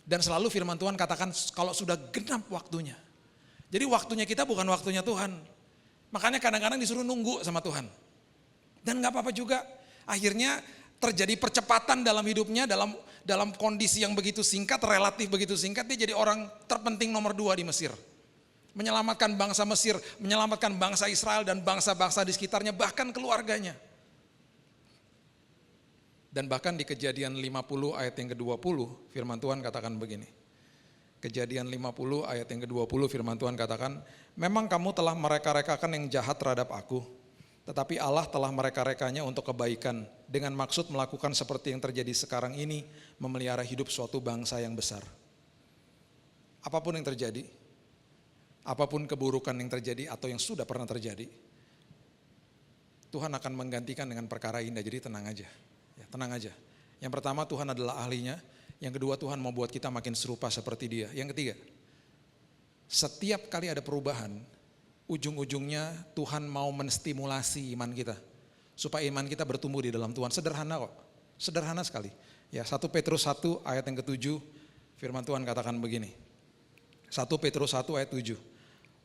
Speaker 4: Dan selalu firman Tuhan katakan kalau sudah genap waktunya. Jadi waktunya kita bukan waktunya Tuhan. Makanya kadang-kadang disuruh nunggu sama Tuhan. Dan gak apa-apa juga, akhirnya terjadi percepatan dalam hidupnya, dalam kondisi yang begitu singkat, relatif begitu singkat, dia jadi orang terpenting nomor 2 di Mesir. Menyelamatkan bangsa Mesir, menyelamatkan bangsa Israel dan bangsa-bangsa di sekitarnya, bahkan keluarganya. Dan bahkan di Kejadian 50 ayat yang ke-20 firman Tuhan katakan begini. Kejadian 50 ayat yang ke-20 firman Tuhan katakan, memang kamu telah mereka-rekakan yang jahat terhadap aku, tetapi Allah telah mereka-rekanya untuk kebaikan dengan maksud melakukan seperti yang terjadi sekarang ini, memelihara hidup suatu bangsa yang besar. Apapun yang terjadi, apapun keburukan yang terjadi atau yang sudah pernah terjadi, Tuhan akan menggantikan dengan perkara indah, jadi tenang aja. Ya, tenang aja. Yang pertama Tuhan adalah ahlinya. Yang kedua Tuhan mau buat kita makin serupa seperti dia. Yang ketiga, setiap kali ada perubahan, ujung-ujungnya Tuhan mau menstimulasi iman kita. Supaya iman kita bertumbuh di dalam Tuhan. Sederhana kok, sederhana sekali. Ya, 1 Petrus 1 ayat yang ke-7 firman Tuhan katakan begini. 1 Petrus 1 ayat 7.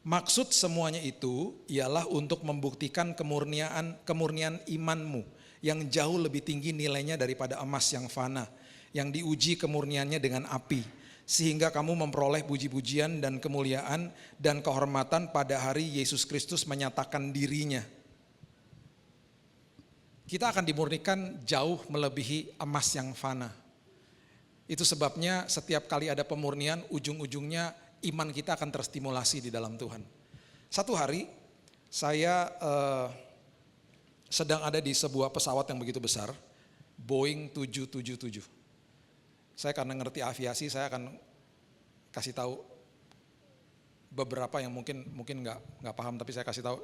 Speaker 4: Maksud semuanya itu ialah untuk membuktikan kemurnian imanmu yang jauh lebih tinggi nilainya daripada emas yang fana, yang diuji kemurniannya dengan api, sehingga kamu memperoleh puji-pujian dan kemuliaan dan kehormatan pada hari Yesus Kristus menyatakan dirinya. Kita akan dimurnikan jauh melebihi emas yang fana. Itu sebabnya setiap kali ada pemurnian, ujung-ujungnya iman kita akan terstimulasi di dalam Tuhan. Satu hari saya sedang ada di sebuah pesawat yang begitu besar, Boeing 777. Saya karena ngerti aviasi, saya akan kasih tahu beberapa yang mungkin nggak paham, tapi saya kasih tahu.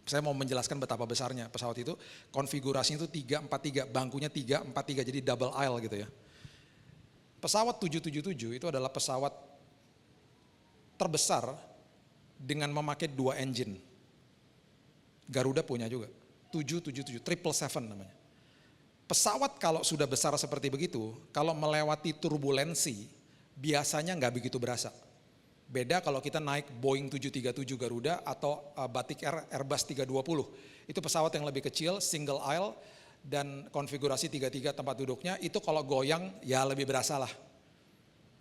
Speaker 4: Saya mau menjelaskan betapa besarnya pesawat itu. Konfigurasinya itu 343, bangkunya 343, jadi double aisle gitu ya. Pesawat 777 itu adalah pesawat terbesar dengan memakai 2 engine. Garuda punya juga. 777, 777 namanya. Pesawat kalau sudah besar seperti begitu, kalau melewati turbulensi, biasanya nggak begitu berasa. Beda kalau kita naik Boeing 737 Garuda atau Batik Air Airbus 320. Itu pesawat yang lebih kecil, single aisle, dan konfigurasi 33 tempat duduknya, itu kalau goyang ya lebih berasa lah.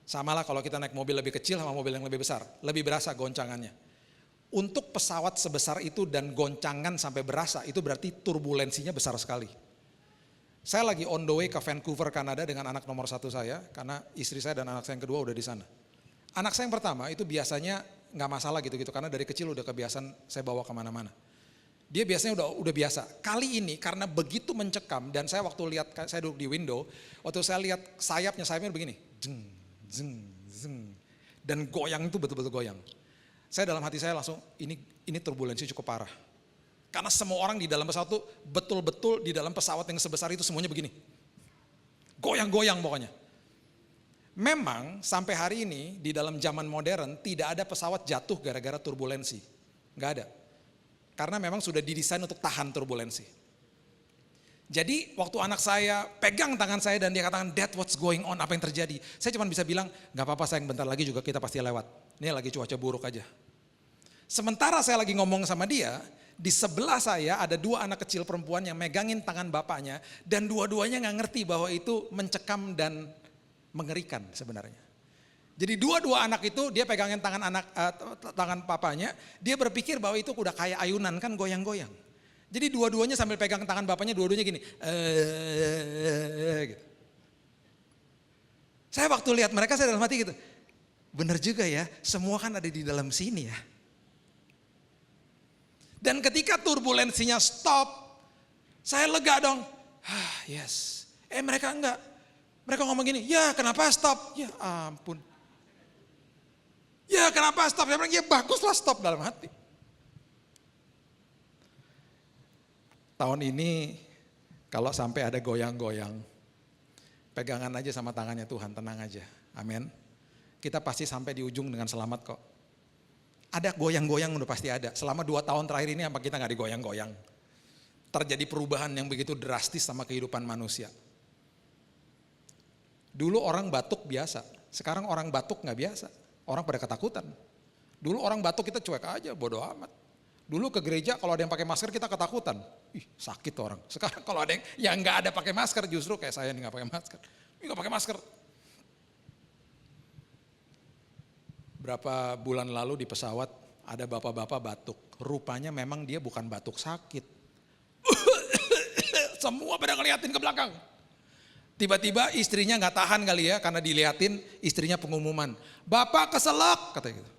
Speaker 4: Sama lah kalau kita naik mobil lebih kecil sama mobil yang lebih besar, lebih berasa goncangannya. Untuk pesawat sebesar itu dan goncangan sampai berasa, itu berarti turbulensinya besar sekali. Saya lagi on the way ke Vancouver, Kanada dengan anak nomor 1 saya, karena istri saya dan anak saya yang kedua udah di sana. Anak saya yang pertama itu biasanya nggak masalah gitu-gitu, karena dari kecil udah kebiasaan saya bawa kemana-mana. Dia biasanya udah biasa. Kali ini karena begitu mencekam, dan saya waktu lihat, saya duduk di window, waktu saya lihat sayapnya begini, jeng, jeng, jeng, dan goyang itu betul-betul goyang. Saya dalam hati saya langsung, ini turbulensi cukup parah. Karena semua orang di dalam pesawat itu betul-betul di dalam pesawat yang sebesar itu semuanya begini. Goyang-goyang pokoknya. Memang sampai hari ini di dalam zaman modern tidak ada pesawat jatuh gara-gara turbulensi. Nggak ada. Karena memang sudah didesain untuk tahan turbulensi. Jadi waktu anak saya pegang tangan saya dan dia katakan, "Dad, what's going on? Apa yang terjadi?" Saya cuma bisa bilang, "Nggak apa-apa sayang, bentar lagi juga kita pasti lewat. Ini lagi cuaca buruk aja." Sementara saya lagi ngomong sama dia, di sebelah saya ada 2 anak kecil perempuan yang megangin tangan bapaknya dan dua-duanya nggak ngerti bahwa itu mencekam dan mengerikan sebenarnya. Jadi dua anak itu dia pegangin tangan papanya, dia berpikir bahwa itu udah kayak ayunan kan goyang-goyang. Jadi dua-duanya sambil pegang tangan bapaknya, dua-duanya gini. Gitu. Saya waktu lihat mereka saya dalam hati gitu, bener juga ya, semua kan ada di dalam sini ya. Dan ketika turbulensinya stop, saya lega dong. Yes. Mereka enggak. Mereka ngomong gini, "Ya kenapa stop?" Ya ampun. "Ya kenapa stop?" Saya bilang, "Ya baguslah stop," dalam hati. Tahun ini kalau sampai ada goyang-goyang, pegangan aja sama tangannya Tuhan, tenang aja. Amin. Kita pasti sampai di ujung dengan selamat kok. Ada goyang-goyang udah pasti ada. Selama 2 tahun terakhir ini apa kita gak digoyang-goyang? Terjadi perubahan yang begitu drastis sama kehidupan manusia. Dulu orang batuk biasa, sekarang orang batuk gak biasa. Orang pada ketakutan. Dulu orang batuk kita cuek aja, bodo amat. Dulu ke gereja kalau ada yang pakai masker kita ketakutan. Ih sakit orang. Sekarang kalau ada yang gak ada pakai masker justru kayak saya nih gak pakai masker. Ini gak pakai masker. Berapa bulan lalu di pesawat ada bapak-bapak batuk. Rupanya memang dia bukan batuk sakit. Semua pada ngeliatin ke belakang. Tiba-tiba istrinya gak tahan kali ya karena diliatin istrinya pengumuman. "Bapak keselak," katanya gitu.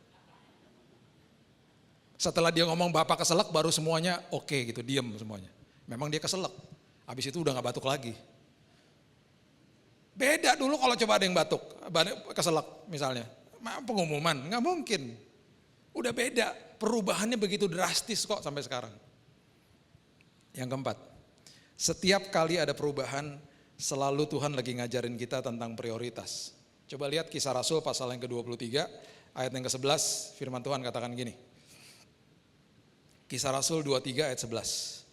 Speaker 4: Setelah dia ngomong bapak keselak baru semuanya oke gitu, diem semuanya. Memang dia keselak, habis itu udah gak batuk lagi. Beda dulu kalau coba ada yang batuk, keselak misalnya. Pengumuman, gak mungkin. Udah beda, perubahannya begitu drastis kok sampai sekarang. Yang keempat, setiap kali ada perubahan selalu Tuhan lagi ngajarin kita tentang prioritas. Coba lihat Kisah Rasul pasal yang ke-23 ayat yang ke-11, firman Tuhan katakan gini. Kisah Rasul 23 ayat 11.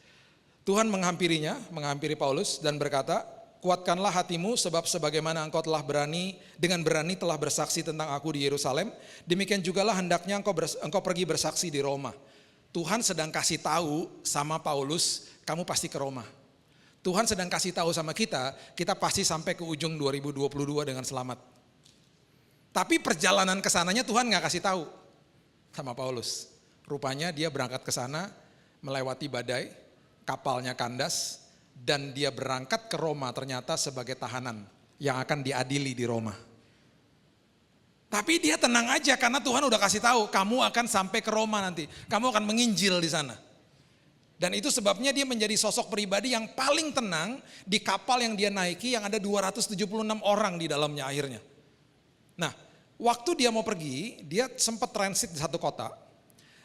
Speaker 4: Tuhan menghampiri Paulus dan berkata, "Kuatkanlah hatimu sebab sebagaimana engkau telah dengan berani telah bersaksi tentang aku di Yerusalem, demikian jugalah hendaknya engkau pergi bersaksi di Roma." Tuhan sedang kasih tahu sama Paulus, kamu pasti ke Roma. Tuhan sedang kasih tahu sama kita pasti sampai ke ujung 2022 dengan selamat. Tapi perjalanan ke sananya Tuhan gak kasih tahu sama Paulus. Rupanya dia berangkat ke sana, melewati badai, kapalnya kandas, dan dia berangkat ke Roma ternyata sebagai tahanan yang akan diadili di Roma. Tapi dia tenang aja karena Tuhan udah kasih tahu, kamu akan sampai ke Roma nanti, kamu akan menginjil di sana. Dan itu sebabnya dia menjadi sosok pribadi yang paling tenang di kapal yang dia naiki yang ada 276 orang di dalamnya akhirnya. Nah, waktu dia mau pergi, dia sempat transit di satu kota.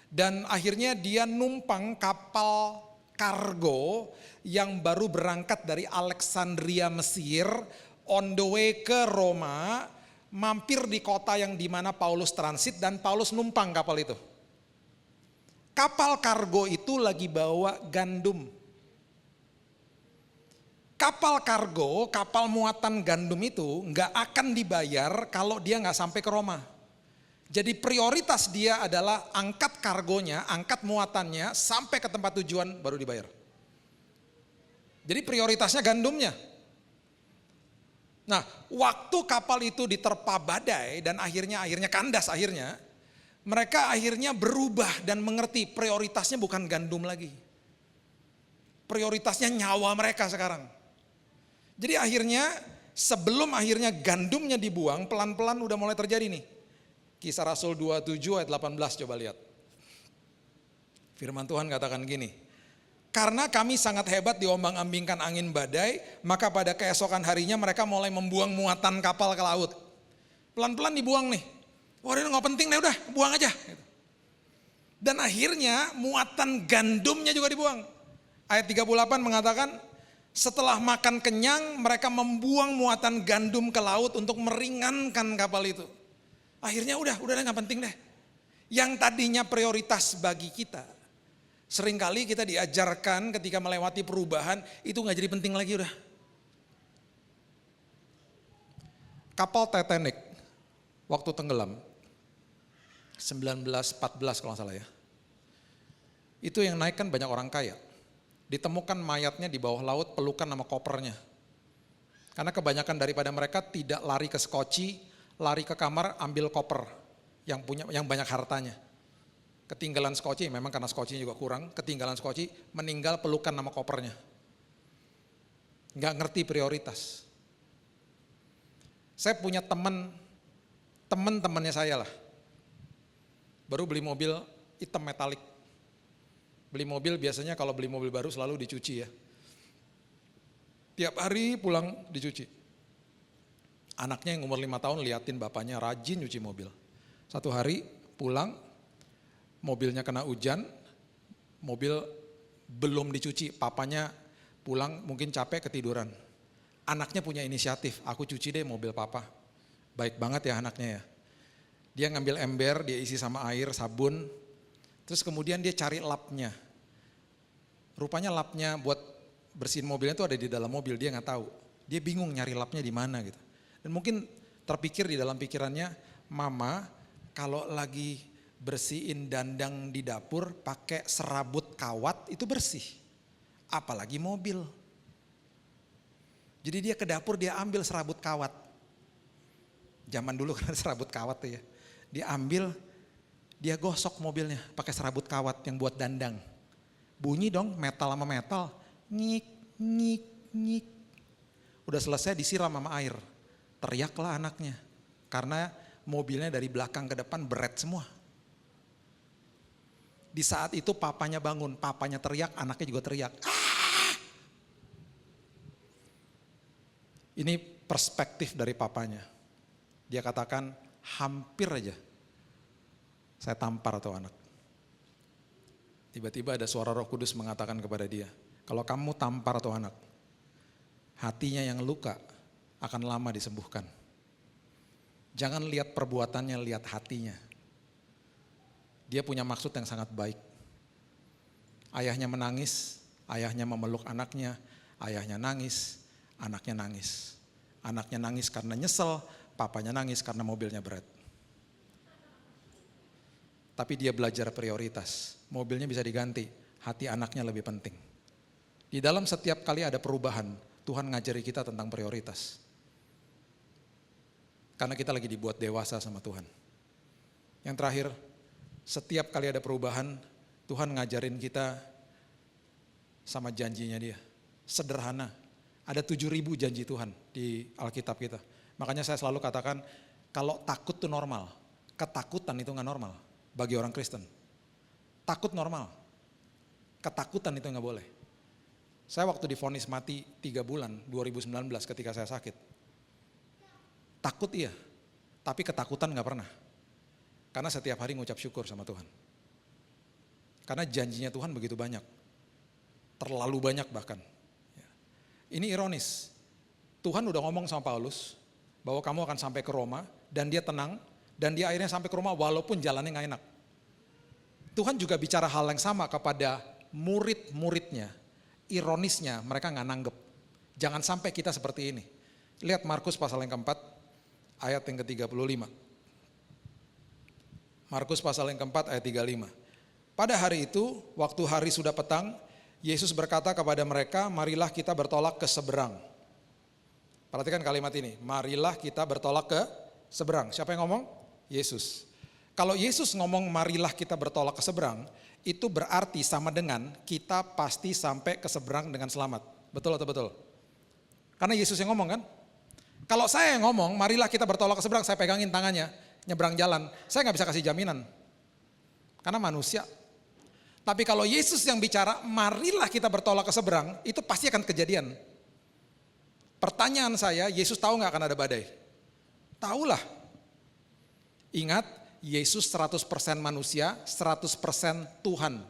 Speaker 4: Dan akhirnya dia numpang kapal kargo yang baru berangkat dari Alexandria, Mesir, on the way ke Roma, mampir di kota yang dimana Paulus transit dan Paulus numpang kapal itu. Kapal kargo itu lagi bawa gandum. Kapal kargo, kapal muatan gandum itu nggak akan dibayar kalau dia nggak sampai ke Roma. Jadi prioritas dia adalah angkat kargonya, angkat muatannya sampai ke tempat tujuan baru dibayar. Jadi prioritasnya gandumnya. Nah, waktu kapal itu diterpa badai dan akhirnya kandas akhirnya, mereka akhirnya berubah dan mengerti prioritasnya bukan gandum lagi. Prioritasnya nyawa mereka sekarang. Jadi akhirnya sebelum akhirnya gandumnya dibuang, pelan-pelan udah mulai terjadi nih. Kisah Rasul 27 ayat 18 coba lihat. Firman Tuhan katakan gini. Karena kami sangat hebat diombang-ambingkan angin badai, maka pada keesokan harinya mereka mulai membuang muatan kapal ke laut. Pelan-pelan dibuang nih. Wah ini gak penting deh, udah buang aja. Dan akhirnya muatan gandumnya juga dibuang. Ayat 38 mengatakan, Setelah makan kenyang, mereka membuang muatan gandum ke laut untuk meringankan kapal itu. Akhirnya udah nggak penting deh. Yang tadinya prioritas bagi kita, seringkali kita diajarkan ketika melewati perubahan, itu nggak jadi penting lagi udah. Kapal Titanic, waktu tenggelam, 1914 kalau nggak salah ya. Itu yang naik kan banyak orang kaya. Ditemukan mayatnya di bawah laut, pelukan sama kopernya. Karena kebanyakan daripada mereka tidak lari ke skoci, lari ke kamar ambil koper yang banyak hartanya. Ketinggalan skoci, memang karena skocinya juga kurang, ketinggalan skoci, meninggal pelukan sama kopernya. Nggak ngerti prioritas. Saya punya teman-temannya saya lah. Baru beli mobil hitam metalik. Beli mobil biasanya kalau beli mobil baru selalu dicuci ya. Tiap hari pulang dicuci. Anaknya yang umur 5 tahun liatin bapaknya rajin nyuci mobil. Satu hari pulang, mobilnya kena hujan, mobil belum dicuci, papanya pulang mungkin capek ketiduran. Anaknya punya inisiatif, aku cuci deh mobil papa. Baik banget ya anaknya ya. Dia ngambil ember, dia isi sama air, sabun, terus kemudian dia cari lapnya. Rupanya lapnya buat bersihin mobilnya itu ada di dalam mobil, dia nggak tahu. Dia bingung nyari lapnya di mana gitu. Dan mungkin terpikir di dalam pikirannya, mama kalau lagi bersihin dandang di dapur pakai serabut kawat itu bersih. Apalagi mobil. Jadi dia ke dapur dia ambil serabut kawat. Zaman dulu kan serabut kawat tuh ya. Dia ambil, dia gosok mobilnya pakai serabut kawat yang buat dandang. Bunyi dong metal sama metal, nyik, nyik, nyik. Udah selesai disiram sama air, teriaklah anaknya. Karena mobilnya dari belakang ke depan beret semua. Di saat itu papanya bangun, papanya teriak, anaknya juga teriak. Ah! Ini perspektif dari papanya. Dia katakan hampir aja saya tampar tuh anak. Tiba-tiba ada suara Roh Kudus mengatakan kepada dia, kalau kamu tampar tuh anak, hatinya yang luka akan lama disembuhkan. Jangan lihat perbuatannya, lihat hatinya. Dia punya maksud yang sangat baik. Ayahnya menangis, ayahnya memeluk anaknya, ayahnya nangis, anaknya nangis. Anaknya nangis karena nyesel, papanya nangis karena mobilnya berat. Tapi dia belajar prioritas. Mobilnya bisa diganti, hati anaknya lebih penting. Di dalam setiap kali ada perubahan, Tuhan ngajari kita tentang prioritas. Karena kita lagi dibuat dewasa sama Tuhan. Yang terakhir, setiap kali ada perubahan, Tuhan ngajarin kita sama janjinya dia. Sederhana, ada 7.000 janji Tuhan di Alkitab kita. Makanya saya selalu katakan, kalau takut itu normal, ketakutan itu gak normal. Bagi orang Kristen, takut normal, ketakutan itu nggak boleh. Saya waktu divonis mati 3 bulan 2019 ketika saya sakit, takut iya, tapi ketakutan nggak pernah. Karena setiap hari ngucap syukur sama Tuhan. Karena janjinya Tuhan begitu banyak, terlalu banyak bahkan. Ini ironis, Tuhan udah ngomong sama Paulus bahwa kamu akan sampai ke Roma dan dia tenang. Dan dia akhirnya sampai ke rumah walaupun jalannya gak enak. Tuhan juga bicara hal yang sama kepada murid-muridnya. Ironisnya mereka gak nanggep. Jangan sampai kita seperti ini. Lihat Markus pasal yang keempat, ayat yang ke-35. Markus pasal yang keempat ayat 35. Pada hari itu, waktu hari sudah petang, Yesus berkata kepada mereka, marilah kita bertolak ke seberang. Perhatikan kalimat ini, marilah kita bertolak ke seberang. Siapa yang ngomong? Yesus. Kalau Yesus ngomong marilah kita bertolak ke seberang, itu berarti sama dengan kita pasti sampai ke seberang dengan selamat. Betul atau betul? Karena Yesus yang ngomong kan? Kalau saya yang ngomong marilah kita bertolak ke seberang, saya pegangin tangannya, nyebrang jalan, saya gak bisa kasih jaminan. Karena manusia. Tapi kalau Yesus yang bicara marilah kita bertolak ke seberang, itu pasti akan kejadian. Pertanyaan saya, Yesus tahu gak akan ada badai? Tahulah. Ingat, Yesus 100% manusia, 100% Tuhan.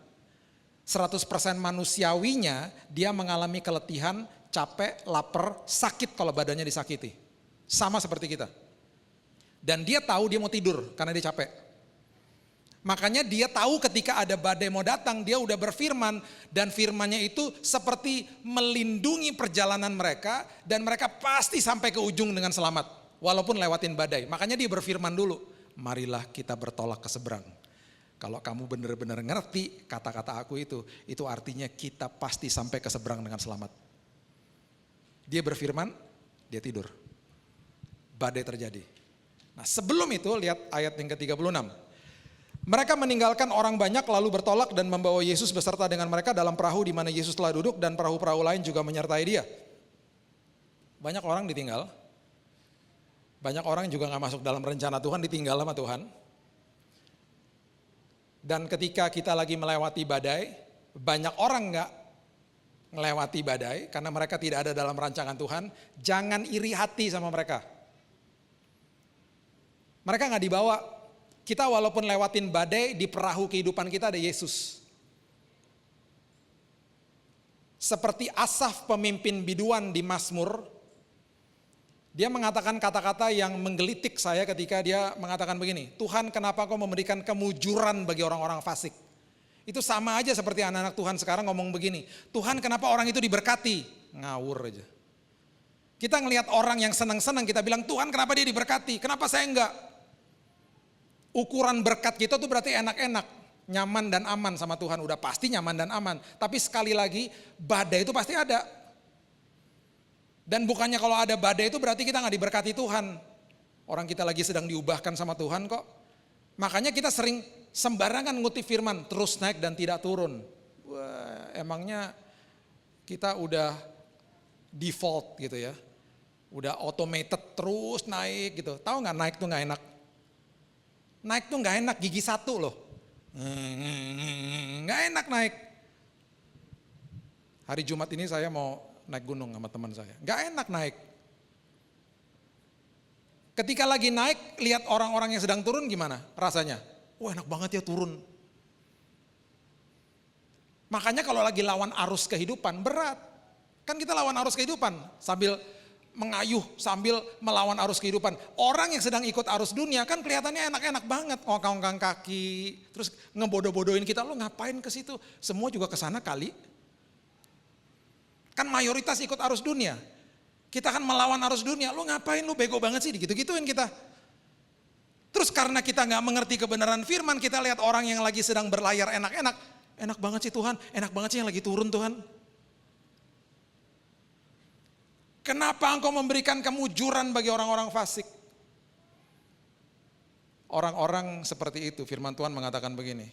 Speaker 4: 100% manusiawinya, dia mengalami keletihan, capek, lapar, sakit kalau badannya disakiti. Sama seperti kita. Dan dia tahu dia mau tidur karena dia capek. Makanya dia tahu ketika ada badai mau datang, dia udah berfirman. Dan firmannya itu seperti melindungi perjalanan mereka. Dan mereka pasti sampai ke ujung dengan selamat. Walaupun lewatin badai. Makanya dia berfirman dulu, marilah kita bertolak ke seberang. Kalau kamu benar-benar ngerti kata-kata aku itu artinya kita pasti sampai ke seberang dengan selamat. Dia berfirman, dia tidur. Badai terjadi. Nah sebelum itu lihat ayat yang ke-36. Mereka meninggalkan orang banyak lalu bertolak dan membawa Yesus beserta dengan mereka dalam perahu di mana Yesus telah duduk dan perahu-perahu lain juga menyertai dia. Banyak orang ditinggal. Banyak orang juga gak masuk dalam rencana Tuhan, ditinggal sama Tuhan. Dan ketika kita lagi melewati badai, banyak orang gak melewati badai karena mereka tidak ada dalam rancangan Tuhan. Jangan iri hati sama mereka. Mereka gak dibawa. Kita walaupun lewatin badai, di perahu kehidupan kita ada Yesus. Seperti Asaf pemimpin biduan di Mazmur, dia mengatakan kata-kata yang menggelitik saya ketika dia mengatakan begini, Tuhan kenapa kau memberikan kemujuran bagi orang-orang fasik? Itu sama aja seperti anak-anak Tuhan sekarang ngomong begini, Tuhan kenapa orang itu diberkati? Ngawur aja. Kita ngelihat orang yang senang-senang, kita bilang Tuhan kenapa dia diberkati? Kenapa saya enggak? Ukuran berkat kita tuh berarti enak-enak, nyaman dan aman sama Tuhan. Udah pasti nyaman dan aman. Tapi sekali lagi badai itu pasti ada. Dan bukannya kalau ada badai itu berarti kita gak diberkati Tuhan. Orang kita lagi sedang diubahkan sama Tuhan kok. Makanya kita sering sembarangan ngutip firman, terus naik dan tidak turun. Wah, emangnya kita udah default gitu ya. Udah automated terus naik gitu. Tahu gak naik tuh gak enak? Naik tuh gak enak, gigi satu loh. Gak enak naik. Hari Jumat ini saya mau naik gunung sama teman saya. Gak enak naik. Ketika lagi naik, lihat orang-orang yang sedang turun gimana rasanya? Wah enak banget ya turun. Makanya kalau lagi lawan arus kehidupan, berat. Kan kita lawan arus kehidupan sambil mengayuh sambil melawan arus kehidupan. Orang yang sedang ikut arus dunia kan kelihatannya enak-enak banget, ongkang-ongkang kaki, terus ngebodoh-bodohin kita, lo ngapain ke situ? Semua juga ke sana kali. Kan mayoritas ikut arus dunia. Kita kan melawan arus dunia, lo ngapain, lo bego banget sih, gitu-gituin kita. Terus karena kita nggak mengerti kebenaran firman, kita lihat orang yang lagi sedang berlayar enak-enak, enak banget sih Tuhan, enak banget sih yang lagi turun Tuhan. Kenapa engkau memberikan kemujuran bagi orang-orang fasik? Orang-orang seperti itu, firman Tuhan mengatakan begini.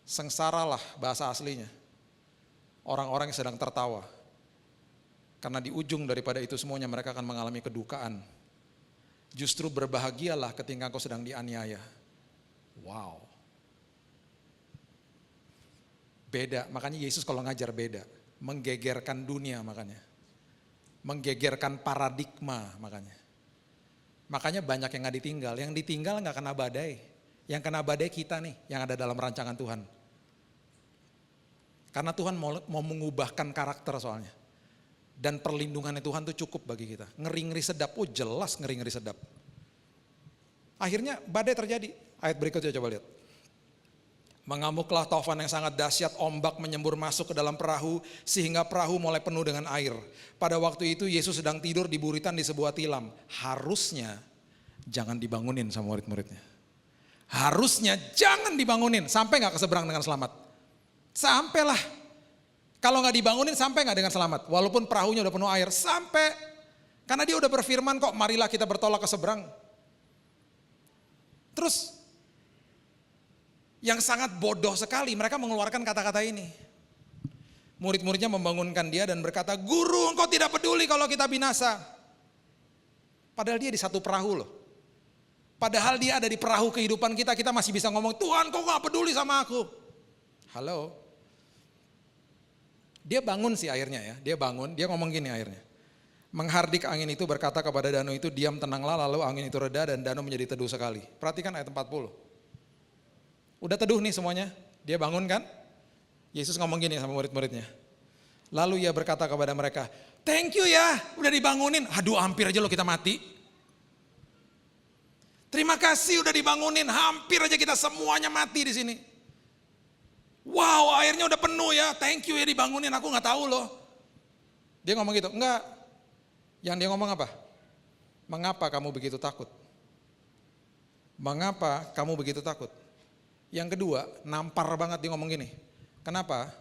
Speaker 4: Sengsaralah bahasa aslinya. Orang-orang yang sedang tertawa. Karena di ujung daripada itu semuanya mereka akan mengalami kedukaan. Justru berbahagialah ketika engkau sedang dianiaya. Wow. Beda, makanya Yesus kalau ngajar beda. Menggegerkan dunia makanya. Menggegerkan paradigma makanya. Makanya banyak yang gak ditinggal. Yang ditinggal gak kena badai. Yang kena badai kita nih yang ada dalam rancangan Tuhan. Karena Tuhan mau mengubahkan karakter soalnya. Dan perlindungannya Tuhan tuh cukup bagi kita. Ngeri-ngeri sedap, oh jelas ngeri-ngeri sedap. Akhirnya badai terjadi. Ayat berikutnya coba lihat. Mengamuklah taufan yang sangat dahsyat, ombak menyembur masuk ke dalam perahu sehingga perahu mulai penuh dengan air. Pada waktu itu Yesus sedang tidur di buritan di sebuah tilam. Harusnya jangan dibangunin sama murid-muridnya. Harusnya jangan dibangunin sampai gak ke seberang dengan selamat. Sampailah. Kalau gak dibangunin sampai gak dengan selamat. Walaupun perahunya udah penuh air, sampai. Karena dia udah berfirman kok, marilah kita bertolak ke seberang. Terus yang sangat bodoh sekali, mereka mengeluarkan kata-kata ini. Murid-muridnya membangunkan dia dan berkata, Guru engkau tidak peduli kalau kita binasa. Padahal dia di satu perahu loh. Padahal dia ada di perahu kehidupan kita, kita masih bisa ngomong, Tuhan kau gak peduli sama aku. Halo. Dia bangun sih akhirnya ya, dia bangun, dia ngomong gini akhirnya. Menghardik angin itu berkata kepada danau itu, diam tenanglah, lalu angin itu reda dan danau menjadi teduh sekali. Perhatikan ayat 40. Udah teduh nih semuanya, dia bangun kan? Yesus ngomong gini sama murid-muridnya. Lalu ia berkata kepada mereka, thank you ya, udah dibangunin. Aduh, hampir aja lo kita mati. Terima kasih udah dibangunin, hampir aja kita semuanya mati di sini. Wow, airnya udah penuh ya, thank you ya dibangunin, aku nggak tahu loh. Dia ngomong gitu, enggak. Yang dia ngomong apa? Mengapa kamu begitu takut? Mengapa kamu begitu takut? Yang kedua, nampar banget dia ngomong gini. Kenapa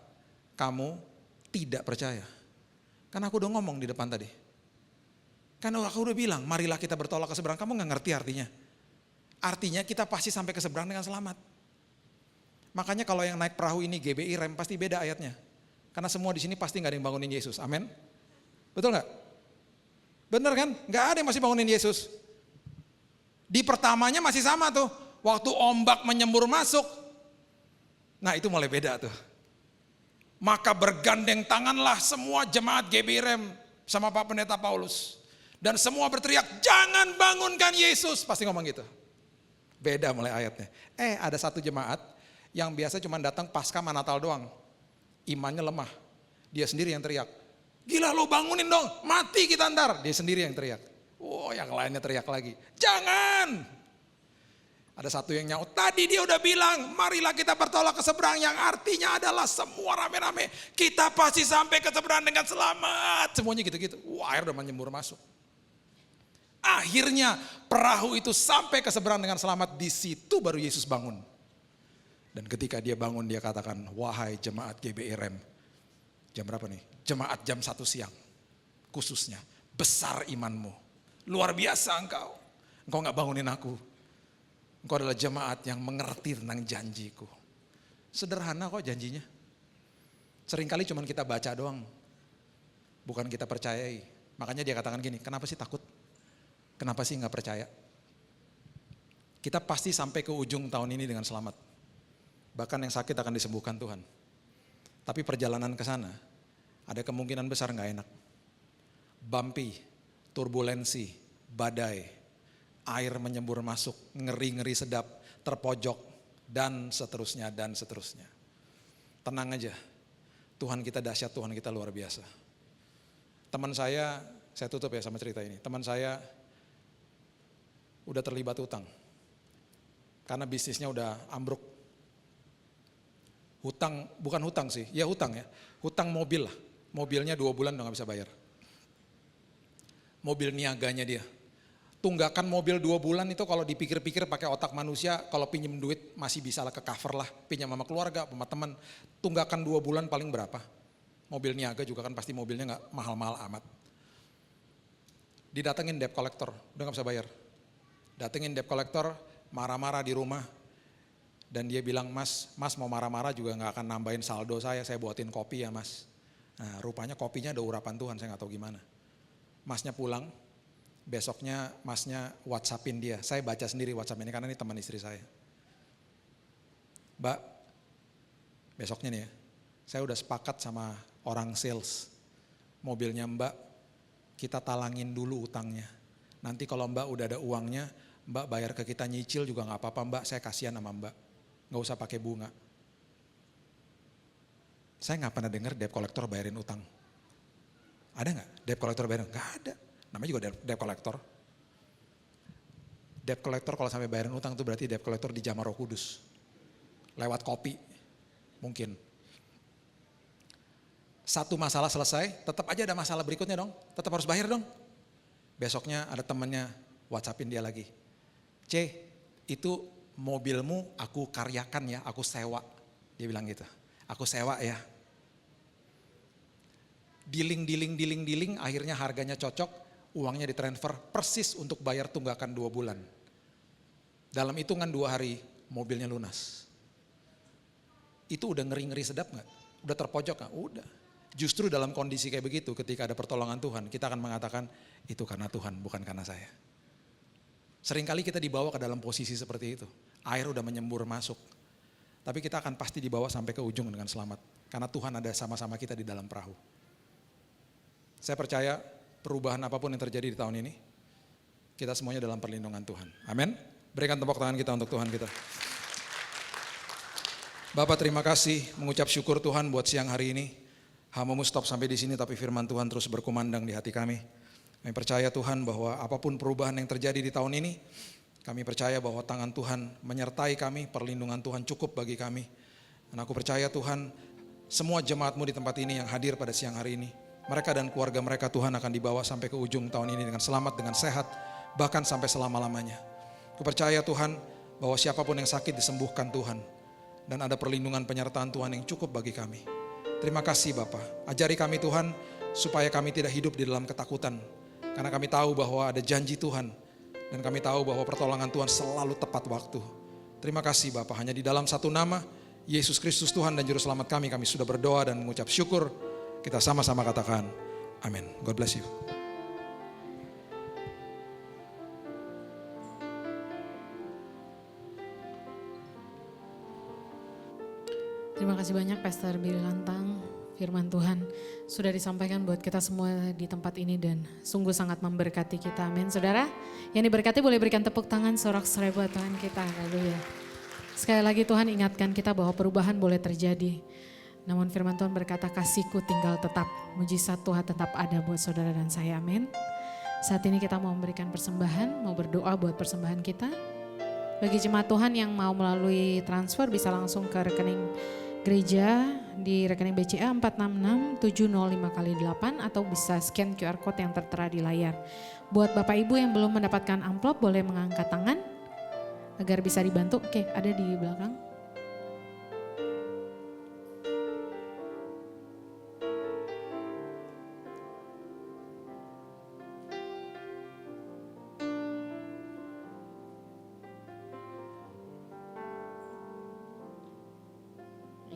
Speaker 4: kamu tidak percaya? Kan aku udah ngomong di depan tadi. Kan aku udah bilang, marilah kita bertolak ke seberang. Kamu gak ngerti artinya. Artinya kita pasti sampai ke seberang dengan selamat. Makanya kalau yang naik perahu ini GBI rem pasti beda ayatnya. Karena semua di sini pasti gak ada yang bangunin Yesus. Amin. Betul gak? Bener kan? Gak ada yang masih bangunin Yesus. Di pertamanya masih sama tuh. Waktu ombak menyembur masuk. Nah itu mulai beda tuh. Maka bergandeng tanganlah semua jemaat GBI rem sama Pak Pendeta Paulus. Dan semua berteriak, jangan bangunkan Yesus. Pasti ngomong gitu. Beda mulai ayatnya. Ada satu jemaat yang biasa cuma datang pasca Natal doang. Imannya lemah. Dia sendiri yang teriak. Gila lo bangunin dong, mati kita ntar. Dia sendiri yang teriak. Oh yang lainnya teriak lagi. Jangan. Ada satu yang nyaut. Tadi dia udah bilang, marilah kita bertolak ke seberang. Yang artinya adalah semua rame-rame. Kita pasti sampai ke seberang dengan selamat. Semuanya gitu-gitu. Wah air udah menyembur masuk. Akhirnya perahu itu sampai ke seberang dengan selamat. Di situ baru Yesus bangun. Dan ketika dia bangun dia katakan, wahai jemaat GBI rem. Jam berapa nih? Jemaat jam 1 siang. Khususnya, besar imanmu. Luar biasa engkau. Engkau gak bangunin aku. Engkau adalah jemaat yang mengerti tentang janjiku. Sederhana kok janjinya. Seringkali cuma kita baca doang. Bukan kita percayai. Makanya dia katakan gini, kenapa sih takut? Kenapa sih gak percaya? Kita pasti sampai ke ujung tahun ini dengan selamat. Bahkan yang sakit akan disembuhkan Tuhan. Tapi perjalanan ke sana ada kemungkinan besar gak enak. Bumpy, turbulensi, badai, air menyembur masuk, ngeri-ngeri sedap, terpojok, dan seterusnya, dan seterusnya. Tenang aja, Tuhan kita dahsyat, Tuhan kita luar biasa. Teman saya tutup ya sama cerita ini. Teman saya udah terlibat hutang. Karena bisnisnya udah ambruk. Hutang, bukan hutang sih, ya hutang ya. Hutang mobil lah, mobilnya 2 bulan udah gak bisa bayar. Mobil niaganya dia. Tunggakan mobil 2 bulan itu kalau dipikir-pikir pakai otak manusia, kalau pinjem duit masih bisa lah ke cover lah, pinjam sama keluarga, sama teman. Tunggakan 2 bulan paling berapa? Mobil niaga juga kan pasti mobilnya gak mahal-mahal amat. Didatengin debt collector, udah gak bisa bayar. Datengin debt collector, marah-marah di rumah. Dan dia bilang, mas mau marah-marah juga gak akan nambahin saldo saya buatin kopi ya mas. Nah rupanya kopinya ada urapan Tuhan, saya gak tahu gimana. Masnya pulang, besoknya masnya WhatsAppin dia. Saya baca sendiri WhatsApp ini karena ini teman istri saya. Mbak, besoknya nih ya, saya udah sepakat sama orang sales. Mobilnya Mbak, kita talangin dulu utangnya. Nanti kalau Mbak udah ada uangnya, Mbak bayar ke kita nyicil juga gak apa-apa Mbak, saya kasihan sama Mbak. Gak usah pakai bunga. Saya gak pernah dengar debt collector bayarin utang. Ada gak debt collector bayarin? Gak ada. Namanya juga debt collector. Debt collector kalau sampai bayarin utang itu berarti debt collector dijamah Roh Kudus. Lewat kopi. Mungkin. Satu masalah selesai, tetap aja ada masalah berikutnya dong. Tetap harus bayar dong. Besoknya ada temannya WhatsAppin dia lagi. C, itu mobilmu aku karyakan ya, aku sewa. Dia bilang gitu. Aku sewa ya. Dealing, akhirnya harganya cocok, uangnya ditransfer persis untuk bayar tunggakan 2 bulan. Dalam hitungan 2 hari, mobilnya lunas. Itu udah ngeri-ngeri sedap gak? Udah terpojok gak? Udah. Justru dalam kondisi kayak begitu, ketika ada pertolongan Tuhan, kita akan mengatakan, itu karena Tuhan, bukan karena saya. Seringkali kita dibawa ke dalam posisi seperti itu. Air udah menyembur masuk. Tapi kita akan pasti dibawa sampai ke ujung dengan selamat. Karena Tuhan ada sama-sama kita di dalam perahu. Saya percaya perubahan apapun yang terjadi di tahun ini, kita semuanya dalam perlindungan Tuhan. Amin. Berikan tepuk tangan kita untuk Tuhan kita. Bapak terima kasih, mengucap syukur Tuhan buat siang hari ini. Hamba-Mu stop sampai di sini, tapi firman Tuhan terus berkumandang di hati kami. Kami percaya Tuhan bahwa apapun perubahan yang terjadi di tahun ini, kami percaya bahwa tangan Tuhan menyertai kami, perlindungan Tuhan cukup bagi kami. Dan aku percaya Tuhan, semua jemaat-Mu di tempat ini yang hadir pada siang hari ini, mereka dan keluarga mereka Tuhan akan dibawa sampai ke ujung tahun ini dengan selamat, dengan sehat, bahkan sampai selama-lamanya. Aku percaya Tuhan bahwa siapapun yang sakit disembuhkan Tuhan. Dan ada perlindungan penyertaan Tuhan yang cukup bagi kami. Terima kasih Bapa. Ajari kami Tuhan supaya kami tidak hidup di dalam ketakutan. Karena kami tahu bahwa ada janji Tuhan. Dan kami tahu bahwa pertolongan Tuhan selalu tepat waktu. Terima kasih Bapa. Hanya di dalam satu nama, Yesus Kristus Tuhan dan Juru Selamat kami sudah berdoa dan mengucap syukur. Kita sama-sama katakan, amin. God bless you.
Speaker 1: Terima kasih banyak Pastor Billy Lantang. Firman Tuhan sudah disampaikan buat kita semua di tempat ini dan sungguh sangat memberkati kita. Amin. Saudara, yang diberkati boleh berikan tepuk tangan sorak-sorai buat Tuhan kita. Haleluya. Sekali lagi Tuhan ingatkan kita bahwa perubahan boleh terjadi. Namun firman Tuhan berkata, kasih-Ku tinggal tetap, mujizat Tuhan tetap ada buat saudara dan saya. Amin. Saat ini kita mau memberikan persembahan, mau berdoa buat persembahan kita. Bagi jemaat Tuhan yang mau melalui transfer bisa langsung ke rekening gereja di rekening BCA 466705x8 atau bisa scan QR code yang tertera di layar. Buat Bapak Ibu yang belum mendapatkan amplop boleh mengangkat tangan agar bisa dibantu. Oke, ada di belakang.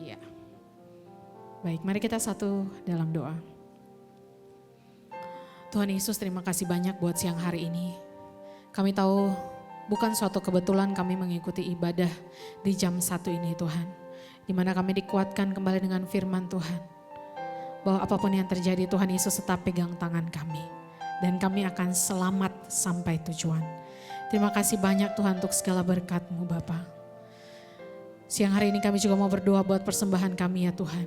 Speaker 1: Iya. Baik, mari kita satu dalam doa. Tuhan Yesus, terima kasih banyak buat siang hari ini. Kami tahu bukan suatu kebetulan kami mengikuti ibadah di jam 1 ini Tuhan. Di mana kami dikuatkan kembali dengan firman Tuhan. Bahwa apapun yang terjadi Tuhan Yesus tetap pegang tangan kami. Dan kami akan selamat sampai tujuan. Terima kasih banyak Tuhan untuk segala berkat-Mu Bapa. Siang hari ini kami juga mau berdoa buat persembahan kami ya Tuhan.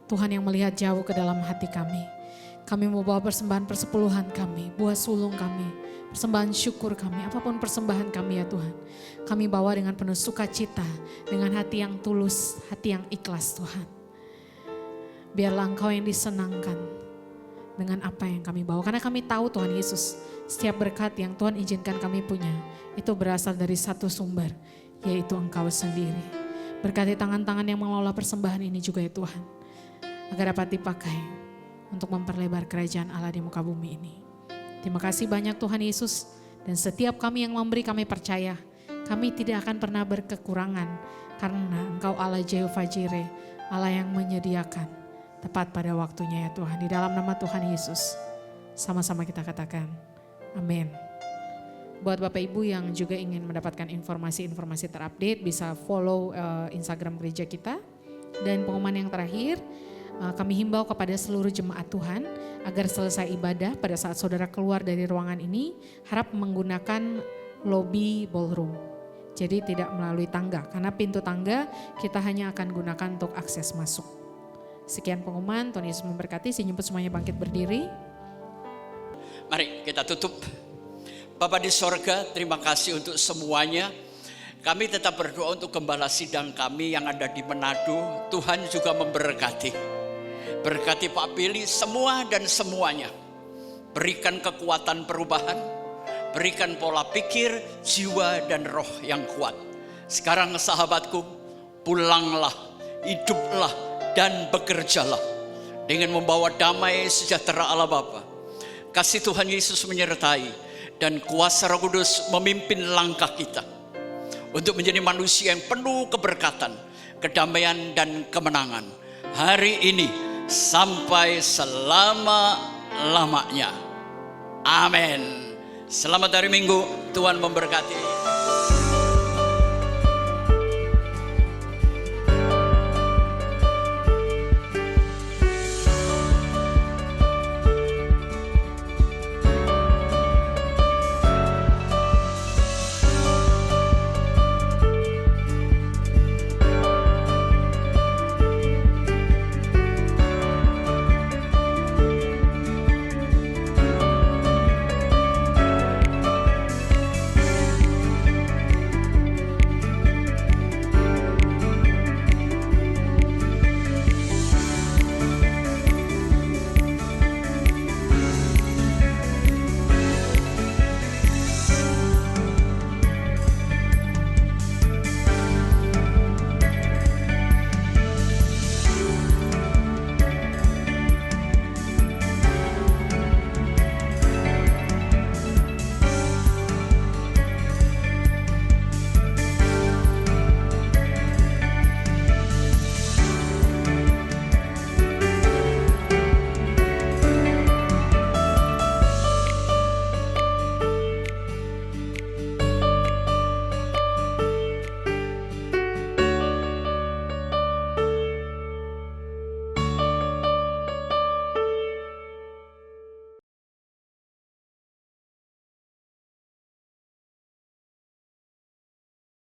Speaker 1: Tuhan yang melihat jauh ke dalam hati kami. Kami mau bawa persembahan persepuluhan kami, buah sulung kami, persembahan syukur kami, apapun persembahan kami ya Tuhan. Kami bawa dengan penuh sukacita, dengan hati yang tulus, hati yang ikhlas Tuhan. Biarlah Engkau yang disenangkan dengan apa yang kami bawa. Karena kami tahu Tuhan Yesus, setiap berkat yang Tuhan izinkan kami punya, itu berasal dari satu sumber, yaitu Engkau sendiri. Berkati tangan-tangan yang mengelola persembahan ini juga ya Tuhan, agar dapat dipakai untuk memperlebar kerajaan Allah di muka bumi ini. Terima kasih banyak Tuhan Yesus, dan setiap kami yang memberi kami percaya, kami tidak akan pernah berkekurangan, karena Engkau Allah Jehovah Jireh, Allah yang menyediakan tepat pada waktunya ya Tuhan. Di dalam nama Tuhan Yesus, sama-sama kita katakan, amin. Buat Bapak Ibu yang juga ingin mendapatkan informasi-informasi terupdate, bisa follow Instagram gereja kita. Dan pengumuman yang terakhir, kami himbau kepada seluruh jemaat Tuhan agar selesai ibadah pada saat saudara keluar dari ruangan ini, harap menggunakan lobby ballroom. Jadi tidak melalui tangga, karena pintu tangga kita hanya akan gunakan untuk akses masuk. Sekian pengumuman, Tuhan Yesus memberkati. Senyumput semuanya bangkit berdiri.
Speaker 5: Mari kita tutup. Bapa di sorga, terima kasih untuk semuanya. Kami tetap berdoa untuk gembala sidang kami yang ada di Manado. Tuhan juga memberkati. Berkati Pak Billy semua dan semuanya. Berikan kekuatan perubahan. Berikan pola pikir, jiwa dan roh yang kuat. Sekarang sahabatku, pulanglah, hiduplah dan bekerjalah. Dengan membawa damai sejahtera Allah Bapa. Kasih Tuhan Yesus menyertai. Dan kuasa Roh Kudus memimpin langkah kita untuk menjadi manusia yang penuh keberkatan, kedamaian dan kemenangan hari ini sampai selama-lamanya. Amin. Selamat hari Minggu, Tuhan memberkati.